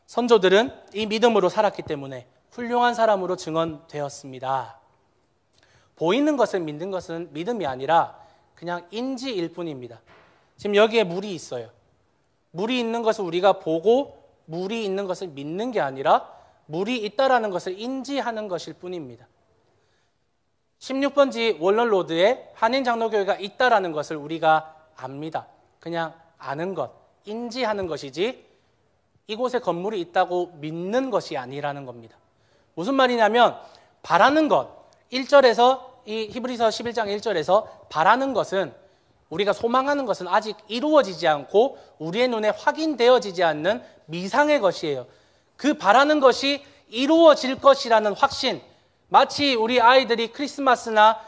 선조들은 이 믿음으로 살았기 때문에 훌륭한 사람으로 증언되었습니다. 보이는 것을 믿는 것은 믿음이 아니라 그냥 인지일 뿐입니다. 지금 여기에 물이 있어요. 물이 있는 것을 우리가 보고 물이 있는 것을 믿는 게 아니라 물이 있다라는 것을 인지하는 것일 뿐입니다. 16번지 월런로드에 한인장로교회가 있다라는 것을 우리가 압니다. 그냥 아는 것, 인지하는 것이지 이곳에 건물이 있다고 믿는 것이 아니라는 겁니다. 무슨 말이냐면 바라는 것, 1절에서 이 히브리서 11장 1절에서 바라는 것은 우리가 소망하는 것은 아직 이루어지지 않고 우리의 눈에 확인되어지지 않는 미상의 것이에요. 그 바라는 것이 이루어질 것이라는 확신, 마치 우리 아이들이 크리스마스나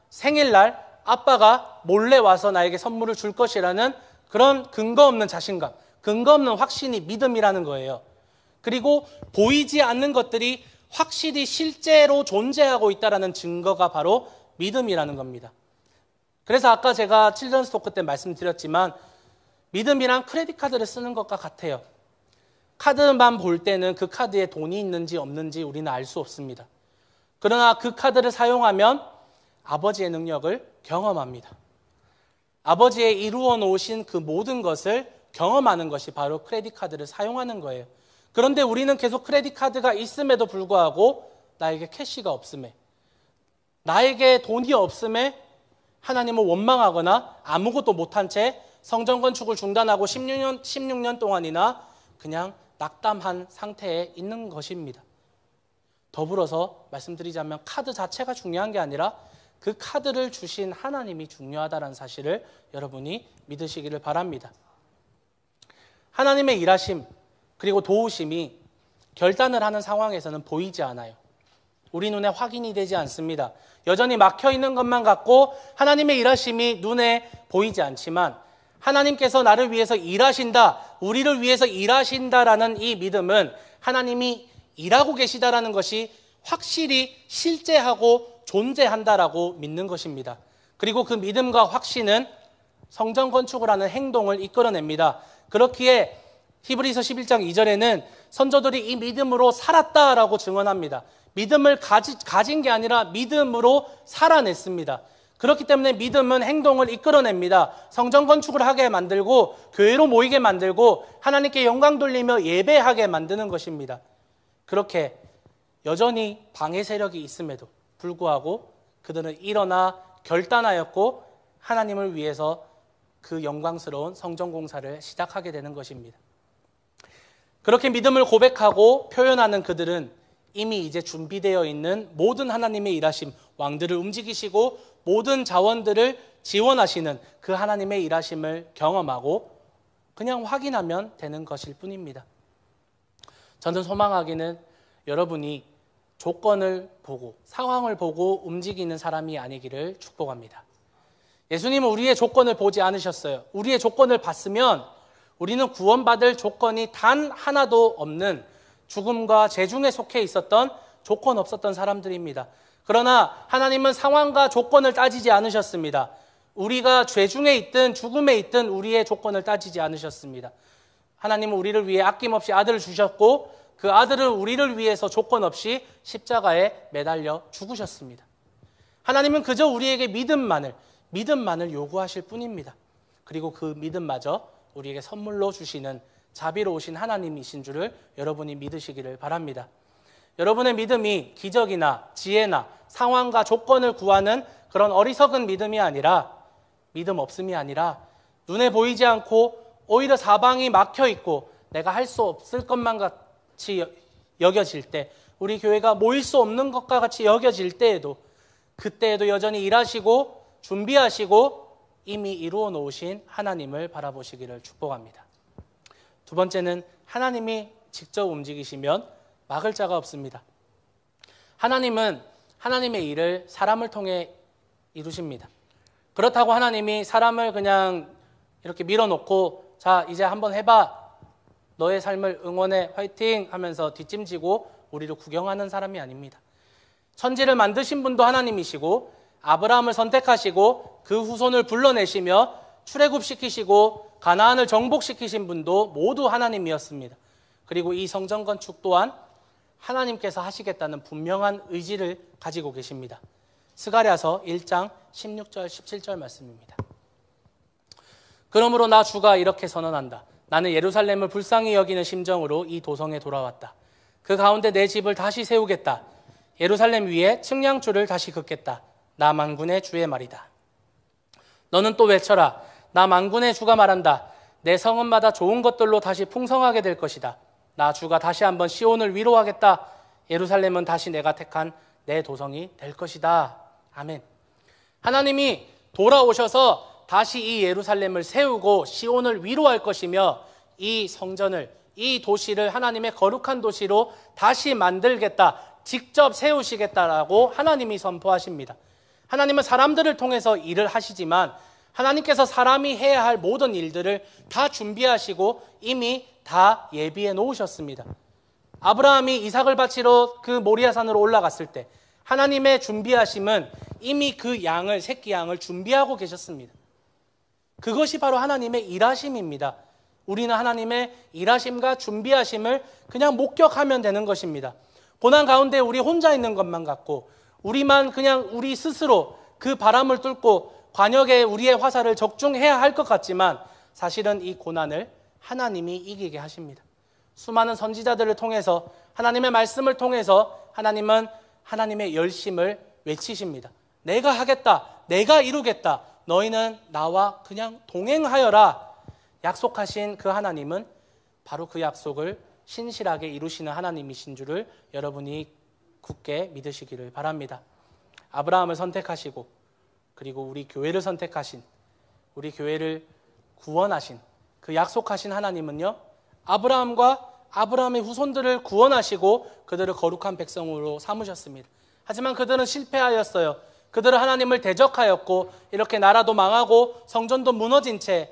생일날 아빠가 몰래 와서 나에게 선물을 줄 것이라는 그런 근거 없는 자신감, 근거 없는 확신이 믿음이라는 거예요. 그리고 보이지 않는 것들이 확실히 실제로 존재하고 있다는 증거가 바로 믿음이라는 겁니다. 그래서 아까 제가 칠드런스 토크 때 말씀드렸지만 믿음이란 크레딧 카드를 쓰는 것과 같아요. 카드만 볼 때는 그 카드에 돈이 있는지 없는지 우리는 알 수 없습니다. 그러나 그 카드를 사용하면 아버지의 능력을 경험합니다. 아버지의 이루어 놓으신 그 모든 것을 경험하는 것이 바로 크레딧 카드를 사용하는 거예요. 그런데 우리는 계속 크레딧 카드가 있음에도 불구하고 나에게 캐시가 없음에, 나에게 돈이 없음에 하나님을 원망하거나 아무것도 못한 채 성전 건축을 중단하고 16년 동안이나 그냥 낙담한 상태에 있는 것입니다. 더불어서 말씀드리자면 카드 자체가 중요한 게 아니라 그 카드를 주신 하나님이 중요하다는 사실을 여러분이 믿으시기를 바랍니다. 하나님의 일하심 그리고 도우심이 결단을 하는 상황에서는 보이지 않아요. 우리 눈에 확인이 되지 않습니다. 여전히 막혀 있는 것만 같고 하나님의 일하심이 눈에 보이지 않지만 하나님께서 나를 위해서 일하신다, 우리를 위해서 일하신다라는 이 믿음은 하나님이 일하고 계시다라는 것이 확실히 실제하고 존재한다라고 믿는 것입니다. 그리고 그 믿음과 확신은 성전 건축을 하는 행동을 이끌어냅니다. 그렇기에 히브리서 11장 2절에는 선조들이 이 믿음으로 살았다라고 증언합니다. 믿음을 가진 게 아니라 믿음으로 살아냈습니다. 그렇기 때문에 믿음은 행동을 이끌어냅니다. 성전 건축을 하게 만들고 교회로 모이게 만들고 하나님께 영광 돌리며 예배하게 만드는 것입니다. 그렇게 여전히 방해 세력이 있음에도 불구하고 그들은 일어나 결단하였고 하나님을 위해서 그 영광스러운 성전 공사를 시작하게 되는 것입니다. 그렇게 믿음을 고백하고 표현하는 그들은 이미 이제 준비되어 있는 모든 하나님의 일하심, 왕들을 움직이시고 모든 자원들을 지원하시는 그 하나님의 일하심을 경험하고 그냥 확인하면 되는 것일 뿐입니다. 저는 소망하기는 여러분이 조건을 보고 상황을 보고 움직이는 사람이 아니기를 축복합니다. 예수님은 우리의 조건을 보지 않으셨어요. 우리의 조건을 봤으면 우리는 구원받을 조건이 단 하나도 없는 죽음과 재중에 속해 있었던 조건 없었던 사람들입니다. 그러나 하나님은 상황과 조건을 따지지 않으셨습니다. 우리가 죄중에 있든 죽음에 있든 우리의 조건을 따지지 않으셨습니다. 하나님은 우리를 위해 아낌없이 아들을 주셨고 그 아들은 우리를 위해서 조건 없이 십자가에 매달려 죽으셨습니다. 하나님은 그저 우리에게 믿음만을 요구하실 뿐입니다. 그리고 그 믿음마저 우리에게 선물로 주시는 자비로우신 하나님이신 줄을 여러분이 믿으시기를 바랍니다. 여러분의 믿음이 기적이나 지혜나 상황과 조건을 구하는 그런 어리석은 믿음이 아니라 믿음 없음이 아니라 눈에 보이지 않고 오히려 사방이 막혀 있고 내가 할 수 없을 것만 같이 여겨질 때 우리 교회가 모일 수 없는 것과 같이 여겨질 때에도 그때에도 여전히 일하시고 준비하시고 이미 이루어 놓으신 하나님을 바라보시기를 축복합니다. 두 번째는 하나님이 직접 움직이시면 막을 자가 없습니다. 하나님은 하나님의 일을 사람을 통해 이루십니다. 그렇다고 하나님이 사람을 그냥 이렇게 밀어놓고 자 이제 한번 해봐 너의 삶을 응원해 화이팅 하면서 뒷짐지고 우리를 구경하는 사람이 아닙니다. 천지를 만드신 분도 하나님이시고 아브라함을 선택하시고 그 후손을 불러내시며 출애굽시키시고 가나안을 정복시키신 분도 모두 하나님이었습니다. 그리고 이 성전 건축 또한 하나님께서 하시겠다는 분명한 의지를 가지고 계십니다. 스가랴서 1장 16절 17절 말씀입니다. 그러므로 나 주가 이렇게 선언한다. 나는 예루살렘을 불쌍히 여기는 심정으로 이 도성에 돌아왔다. 그 가운데 내 집을 다시 세우겠다. 예루살렘 위에 측량줄을 다시 긋겠다. 나 만군의 주의 말이다. 너는 또 외쳐라. 나 만군의 주가 말한다. 내 성읍마다 좋은 것들로 다시 풍성하게 될 것이다. 나 주가 다시 한번 시온을 위로하겠다. 예루살렘은 다시 내가 택한 내 도성이 될 것이다. 아멘. 하나님이 돌아오셔서 다시 이 예루살렘을 세우고 시온을 위로할 것이며 이 성전을, 이 도시를 하나님의 거룩한 도시로 다시 만들겠다. 직접 세우시겠다라고 하나님이 선포하십니다. 하나님은 사람들을 통해서 일을 하시지만 하나님께서 사람이 해야 할 모든 일들을 다 준비하시고 이미 다 예비해 놓으셨습니다. 아브라함이 이삭을 바치러 그 모리아산으로 올라갔을 때 하나님의 준비하심은 이미 그 양을, 새끼 양을 준비하고 계셨습니다. 그것이 바로 하나님의 일하심입니다. 우리는 하나님의 일하심과 준비하심을 그냥 목격하면 되는 것입니다. 고난 가운데 우리 혼자 있는 것만 같고 우리만 그냥 우리 스스로 그 바람을 뚫고 관역에 우리의 화살을 적중해야 할 것 같지만 사실은 이 고난을 하나님이 이기게 하십니다. 수많은 선지자들을 통해서 하나님의 말씀을 통해서 하나님은 하나님의 열심을 외치십니다. 내가 하겠다. 내가 이루겠다. 너희는 나와 그냥 동행하여라. 약속하신 그 하나님은 바로 그 약속을 신실하게 이루시는 하나님이신 줄을 여러분이 굳게 믿으시기를 바랍니다. 아브라함을 선택하시고 그리고 우리 교회를 선택하신, 우리 교회를 구원하신 그 약속하신 하나님은요, 아브라함과 아브라함의 후손들을 구원하시고 그들을 거룩한 백성으로 삼으셨습니다. 하지만 그들은 실패하였어요. 그들은 하나님을 대적하였고 이렇게 나라도 망하고 성전도 무너진 채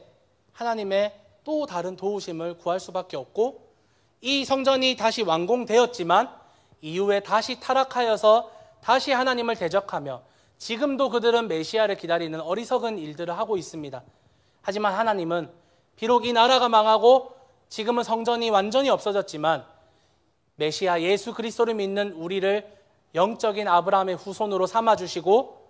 하나님의 또 다른 도우심을 구할 수밖에 없고, 이 성전이 다시 완공되었지만 이후에 다시 타락하여서 다시 하나님을 대적하며 지금도 그들은 메시아를 기다리는 어리석은 일들을 하고 있습니다. 하지만 하나님은 비록 이 나라가 망하고 지금은 성전이 완전히 없어졌지만 메시아 예수 그리스도를 믿는 우리를 영적인 아브라함의 후손으로 삼아주시고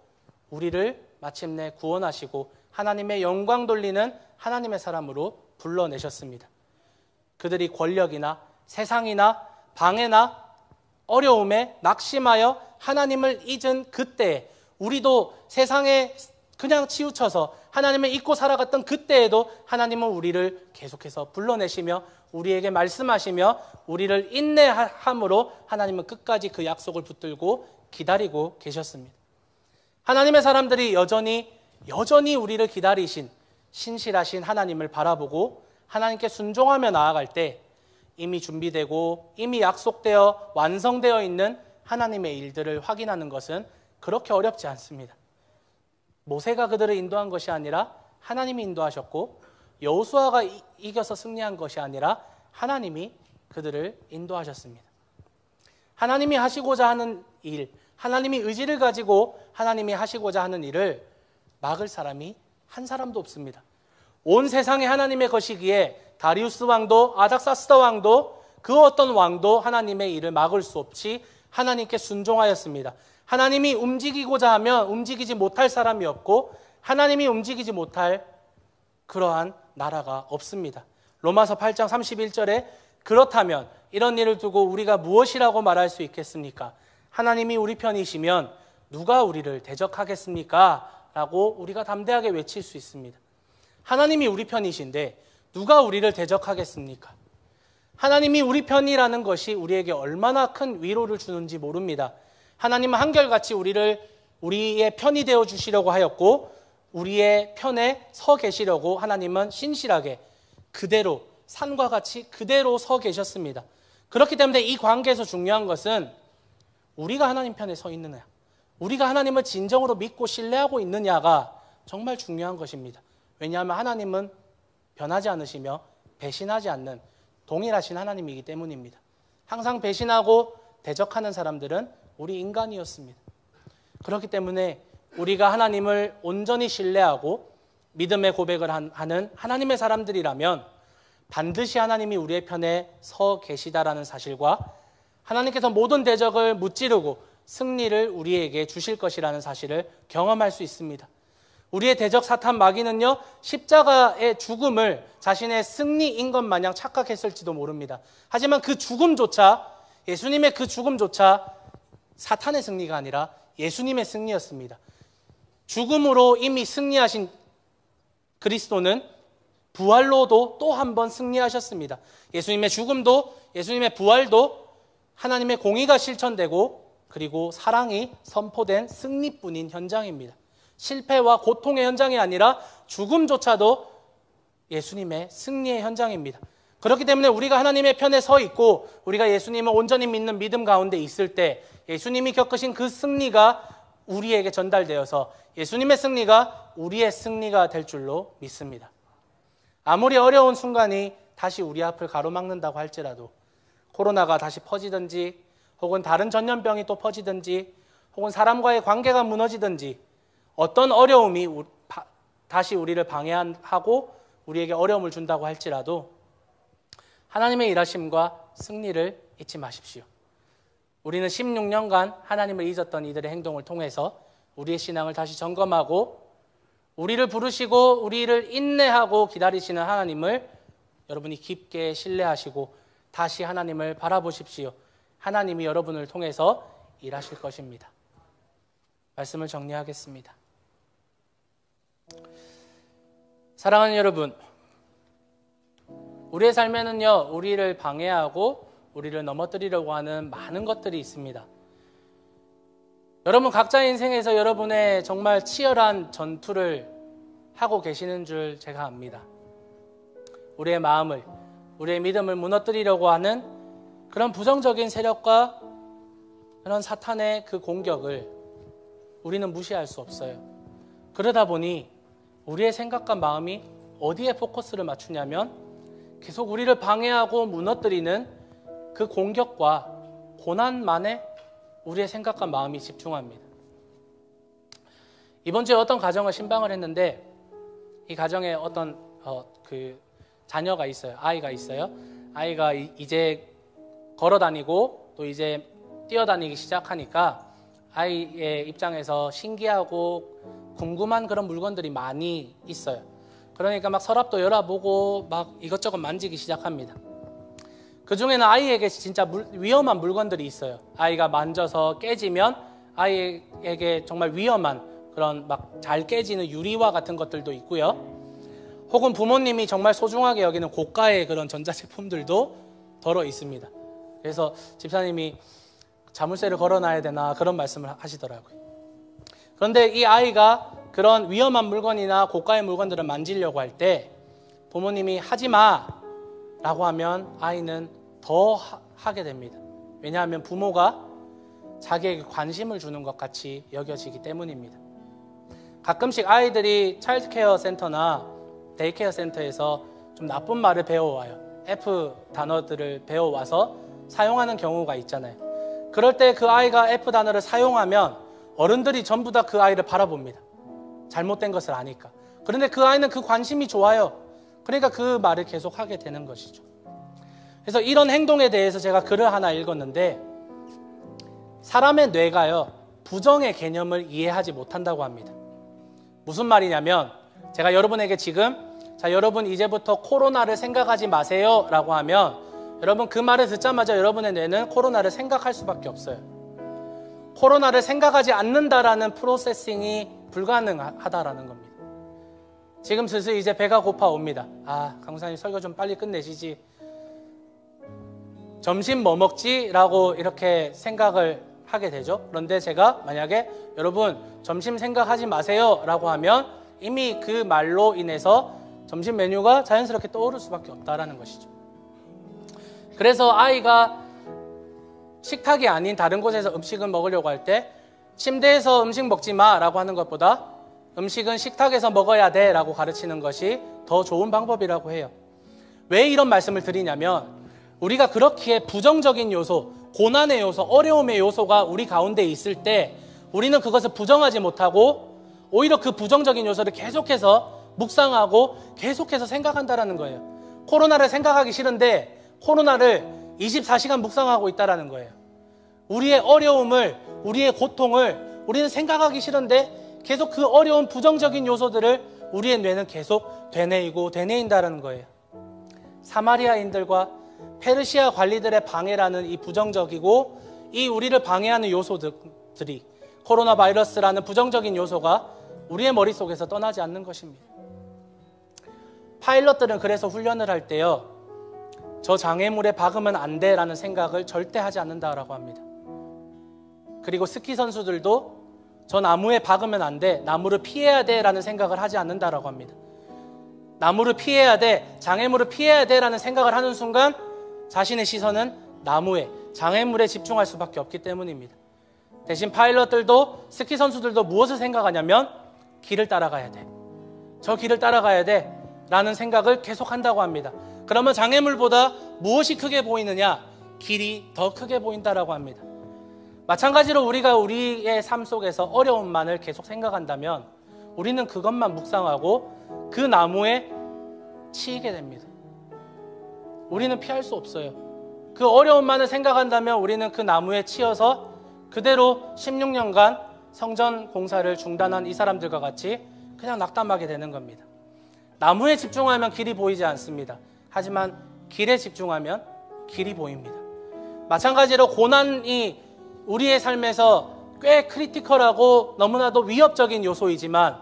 우리를 마침내 구원하시고 하나님의 영광 돌리는 하나님의 사람으로 불러내셨습니다. 그들이 권력이나 세상이나 방해나 어려움에 낙심하여 하나님을 잊은 그때, 우리도 세상에 그냥 치우쳐서 하나님을 잊고 살아갔던 그때에도 하나님은 우리를 계속해서 불러내시며 우리에게 말씀하시며 우리를 인내함으로 하나님은 끝까지 그 약속을 붙들고 기다리고 계셨습니다. 하나님의 사람들이 여전히 우리를 기다리신 신실하신 하나님을 바라보고 하나님께 순종하며 나아갈 때 이미 준비되고 이미 약속되어 완성되어 있는 하나님의 일들을 확인하는 것은 그렇게 어렵지 않습니다. 모세가 그들을 인도한 것이 아니라 하나님이 인도하셨고, 여호수아가 이겨서 승리한 것이 아니라 하나님이 그들을 인도하셨습니다. 하나님이 하시고자 하는 일, 하나님이 의지를 가지고 하나님이 하시고자 하는 일을 막을 사람이 한 사람도 없습니다. 온 세상이 하나님의 것이기에 다리우스 왕도 아닥사스다 왕도 그 어떤 왕도 하나님의 일을 막을 수 없이 하나님께 순종하였습니다. 하나님이 움직이고자 하면 움직이지 못할 사람이 없고 하나님이 움직이지 못할 그러한 나라가 없습니다. 로마서 8장 31절에 그렇다면 이런 일을 두고 우리가 무엇이라고 말할 수 있겠습니까? 하나님이 우리 편이시면 누가 우리를 대적하겠습니까? 라고 우리가 담대하게 외칠 수 있습니다. 하나님이 우리 편이신데 누가 우리를 대적하겠습니까? 하나님이 우리 편이라는 것이 우리에게 얼마나 큰 위로를 주는지 모릅니다. 하나님은 한결같이 우리의 편이 되어 주시려고 하였고 우리의 편에 서 계시려고 하나님은 신실하게 그대로 산과 같이 그대로 서 계셨습니다. 그렇기 때문에 이 관계에서 중요한 것은 우리가 하나님 편에 서 있느냐, 우리가 하나님을 진정으로 믿고 신뢰하고 있느냐가 정말 중요한 것입니다. 왜냐하면 하나님은 변하지 않으시며 배신하지 않는 동일하신 하나님이기 때문입니다. 항상 배신하고 대적하는 사람들은 우리 인간이었습니다. 그렇기 때문에 우리가 하나님을 온전히 신뢰하고 믿음의 고백을 하는 하나님의 사람들이라면 반드시 하나님이 우리의 편에 서 계시다라는 사실과 하나님께서 모든 대적을 무찌르고 승리를 우리에게 주실 것이라는 사실을 경험할 수 있습니다. 우리의 대적 사탄 마귀는요, 십자가의 죽음을 자신의 승리인 것 마냥 착각했을지도 모릅니다. 하지만 그 죽음조차, 예수님의 그 죽음조차 사탄의 승리가 아니라 예수님의 승리였습니다. 죽음으로 이미 승리하신 그리스도는 부활로도 또 한 번 승리하셨습니다. 예수님의 죽음도 예수님의 부활도 하나님의 공의가 실천되고 그리고 사랑이 선포된 승리뿐인 현장입니다. 실패와 고통의 현장이 아니라 죽음조차도 예수님의 승리의 현장입니다. 그렇기 때문에 우리가 하나님의 편에 서 있고 우리가 예수님을 온전히 믿는 믿음 가운데 있을 때 예수님이 겪으신 그 승리가 우리에게 전달되어서 예수님의 승리가 우리의 승리가 될 줄로 믿습니다. 아무리 어려운 순간이 다시 우리 앞을 가로막는다고 할지라도 코로나가 다시 퍼지든지 혹은 다른 전염병이 또 퍼지든지 혹은 사람과의 관계가 무너지든지 어떤 어려움이 다시 우리를 방해하고 우리에게 어려움을 준다고 할지라도 하나님의 일하심과 승리를 잊지 마십시오. 우리는 16년간 하나님을 잊었던 이들의 행동을 통해서 우리의 신앙을 다시 점검하고 우리를 부르시고 우리를 인내하고 기다리시는 하나님을 여러분이 깊게 신뢰하시고 다시 하나님을 바라보십시오. 하나님이 여러분을 통해서 일하실 것입니다. 말씀을 정리하겠습니다. 사랑하는 여러분, 우리의 삶에는요, 우리를 방해하고 우리를 넘어뜨리려고 하는 많은 것들이 있습니다. 여러분 각자의 인생에서 여러분의 정말 치열한 전투를 하고 계시는 줄 제가 압니다. 우리의 마음을, 우리의 믿음을 무너뜨리려고 하는 그런 부정적인 세력과 그런 사탄의 그 공격을 우리는 무시할 수 없어요. 그러다 보니 우리의 생각과 마음이 어디에 포커스를 맞추냐면 계속 우리를 방해하고 무너뜨리는 그 공격과 고난만에 우리의 생각과 마음이 집중합니다. 이번 주에 어떤 가정을 신방을 했는데 이 가정에 어떤 자녀가 있어요. 아이가 있어요. 아이가 이제 걸어다니고 또 이제 뛰어다니기 시작하니까 아이의 입장에서 신기하고 궁금한 그런 물건들이 많이 있어요. 그러니까 막 서랍도 열어보고 막 이것저것 만지기 시작합니다. 그 중에는 아이에게 진짜 위험한 물건들이 있어요. 아이가 만져서 깨지면 아이에게 정말 위험한 그런 막 잘 깨지는 유리화 같은 것들도 있고요. 혹은 부모님이 정말 소중하게 여기는 고가의 그런 전자제품들도 덜어 있습니다. 그래서 집사님이 자물쇠를 걸어놔야 되나 그런 말씀을 하시더라고요. 그런데 이 아이가 그런 위험한 물건이나 고가의 물건들을 만지려고 할 때 부모님이 하지 마 라고 하면 아이는 더 하게 됩니다. 왜냐하면 부모가 자기에게 관심을 주는 것 같이 여겨지기 때문입니다. 가끔씩 아이들이 차일드케어 센터나 데이케어 센터에서 좀 나쁜 말을 배워와요. F 단어들을 배워와서 사용하는 경우가 있잖아요. 그럴 때 그 아이가 F 단어를 사용하면 어른들이 전부 다 그 아이를 바라봅니다. 잘못된 것을 아니까. 그런데 그 아이는 그 관심이 좋아요. 그러니까 그 말을 계속 하게 되는 것이죠. 그래서 이런 행동에 대해서 제가 글을 하나 읽었는데 사람의 뇌가요 부정의 개념을 이해하지 못한다고 합니다. 무슨 말이냐면 제가 여러분에게 지금 자 여러분 이제부터 코로나를 생각하지 마세요 라고 하면 여러분 그 말을 듣자마자 여러분의 뇌는 코로나를 생각할 수밖에 없어요. 코로나를 생각하지 않는다라는 프로세싱이 불가능하다라는 겁니다. 지금 슬슬 이제 배가 고파 옵니다. 아, 강사님 설교 좀 빨리 끝내시지. 점심 뭐 먹지? 라고 이렇게 생각을 하게 되죠. 그런데 제가 만약에 여러분 점심 생각하지 마세요 라고 하면 이미 그 말로 인해서 점심 메뉴가 자연스럽게 떠오를 수밖에 없다라는 것이죠. 그래서 아이가 식탁이 아닌 다른 곳에서 음식을 먹으려고 할 때 침대에서 음식 먹지 마 라고 하는 것보다 음식은 식탁에서 먹어야 돼 라고 가르치는 것이 더 좋은 방법이라고 해요. 왜 이런 말씀을 드리냐면 우리가 그렇기에 부정적인 요소, 고난의 요소, 어려움의 요소가 우리 가운데 있을 때 우리는 그것을 부정하지 못하고 오히려 그 부정적인 요소를 계속해서 묵상하고 계속해서 생각한다는 거예요. 코로나를 생각하기 싫은데 코로나를 24시간 묵상하고 있다는 거예요. 우리의 어려움을, 우리의 고통을 우리는 생각하기 싫은데 계속 그 어려운 부정적인 요소들을 우리의 뇌는 계속 되뇌인다는 거예요. 사마리아인들과 페르시아 관리들의 방해라는 이 부정적이고 이 우리를 방해하는 요소들이 코로나 바이러스라는 부정적인 요소가 우리의 머릿속에서 떠나지 않는 것입니다. 파일럿들은 그래서 훈련을 할 때요. 저 장애물에 박으면 안 돼라는 생각을 절대 하지 않는다라고 합니다. 그리고 스키 선수들도 저 나무에 박으면 안 돼, 나무를 피해야 돼라는 생각을 하지 않는다라고 합니다. 나무를 피해야 돼, 장애물을 피해야 돼라는 생각을 하는 순간 자신의 시선은 나무에, 장애물에 집중할 수밖에 없기 때문입니다. 대신 파일럿들도 스키 선수들도 무엇을 생각하냐면 길을 따라가야 돼, 저 길을 따라가야 돼 라는 생각을 계속 한다고 합니다. 그러면 장애물보다 무엇이 크게 보이느냐? 길이 더 크게 보인다라고 합니다. 마찬가지로 우리가 우리의 삶 속에서 어려움만을 계속 생각한다면 우리는 그것만 묵상하고 그 나무에 치이게 됩니다. 우리는 피할 수 없어요. 그 어려움만을 생각한다면 우리는 그 나무에 치여서 그대로 16년간 성전 공사를 중단한 이 사람들과 같이 그냥 낙담하게 되는 겁니다. 나무에 집중하면 길이 보이지 않습니다. 하지만 길에 집중하면 길이 보입니다. 마찬가지로 고난이 우리의 삶에서 꽤 크리티컬하고 너무나도 위협적인 요소이지만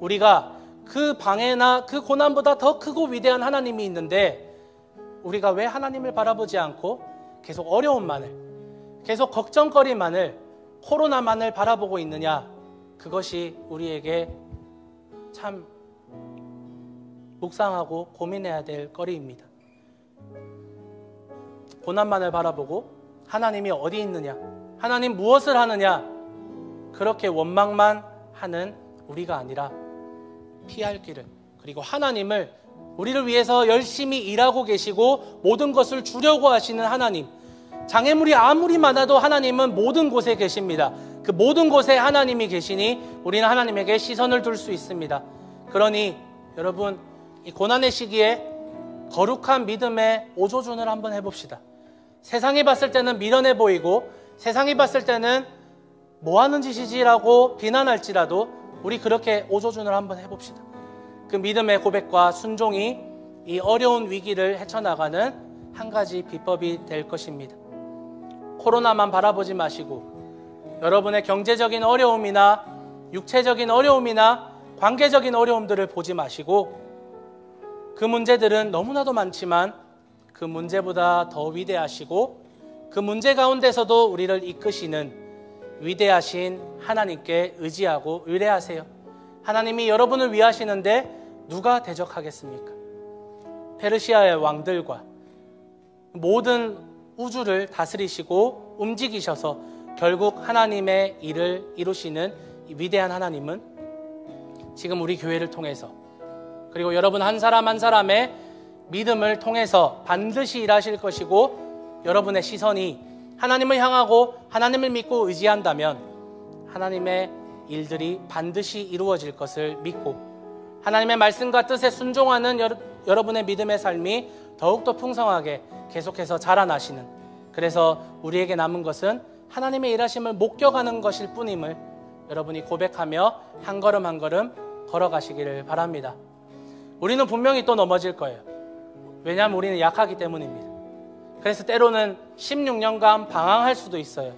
우리가 그 방해나 그 고난보다 더 크고 위대한 하나님이 있는데 우리가 왜 하나님을 바라보지 않고 계속 어려움만을, 계속 걱정거리만을 코로나만을 바라보고 있느냐? 그것이 우리에게 참 묵상하고 고민해야 될 거리입니다. 고난만을 바라보고 하나님이 어디 있느냐? 하나님 무엇을 하느냐? 그렇게 원망만 하는 우리가 아니라 피할 길을, 그리고 하나님을, 우리를 위해서 열심히 일하고 계시고 모든 것을 주려고 하시는 하나님, 장애물이 아무리 많아도 하나님은 모든 곳에 계십니다. 그 모든 곳에 하나님이 계시니 우리는 하나님에게 시선을 둘 수 있습니다. 그러니 여러분, 이 고난의 시기에 거룩한 믿음의 오조준을 한번 해봅시다. 세상이 봤을 때는 미련해 보이고 세상이 봤을 때는 뭐 하는 짓이지라고 비난할지라도 우리 그렇게 오조준을 한번 해봅시다. 그 믿음의 고백과 순종이 이 어려운 위기를 헤쳐나가는 한 가지 비법이 될 것입니다. 코로나만 바라보지 마시고 여러분의 경제적인 어려움이나 육체적인 어려움이나 관계적인 어려움들을 보지 마시고, 그 문제들은 너무나도 많지만 그 문제보다 더 위대하시고 그 문제 가운데서도 우리를 이끄시는 위대하신 하나님께 의지하고 의뢰하세요. 하나님이 여러분을 위하시는데 누가 대적하겠습니까? 페르시아의 왕들과 모든 우주를 다스리시고 움직이셔서 결국 하나님의 일을 이루시는 이 위대한 하나님은 지금 우리 교회를 통해서, 그리고 여러분 한 사람 한 사람의 믿음을 통해서 반드시 일하실 것이고, 여러분의 시선이 하나님을 향하고 하나님을 믿고 의지한다면 하나님의 일들이 반드시 이루어질 것을 믿고, 하나님의 말씀과 뜻에 순종하는 여러분의 믿음의 삶이 더욱더 풍성하게 계속해서 자라나시는, 그래서 우리에게 남은 것은 하나님의 일하심을 목격하는 것일 뿐임을 여러분이 고백하며 한 걸음 한 걸음 걸어가시기를 바랍니다. 우리는 분명히 또 넘어질 거예요. 왜냐하면 우리는 약하기 때문입니다. 그래서 때로는 16년간 방황할 수도 있어요.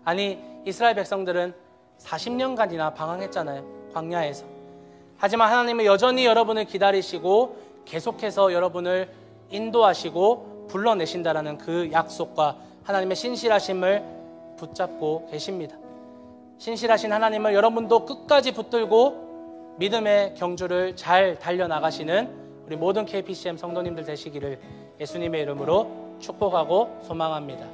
아니, 이스라엘 백성들은 40년간이나 방황했잖아요, 광야에서. 하지만 하나님은 여전히 여러분을 기다리시고 계속해서 여러분을 인도하시고 불러내신다라는 그 약속과 하나님의 신실하심을 붙잡고 계십니다. 신실하신 하나님을 여러분도 끝까지 붙들고 믿음의 경주를 잘 달려나가시는 우리 모든 KPCM 성도님들 되시기를 예수님의 이름으로 축복하고 소망합니다.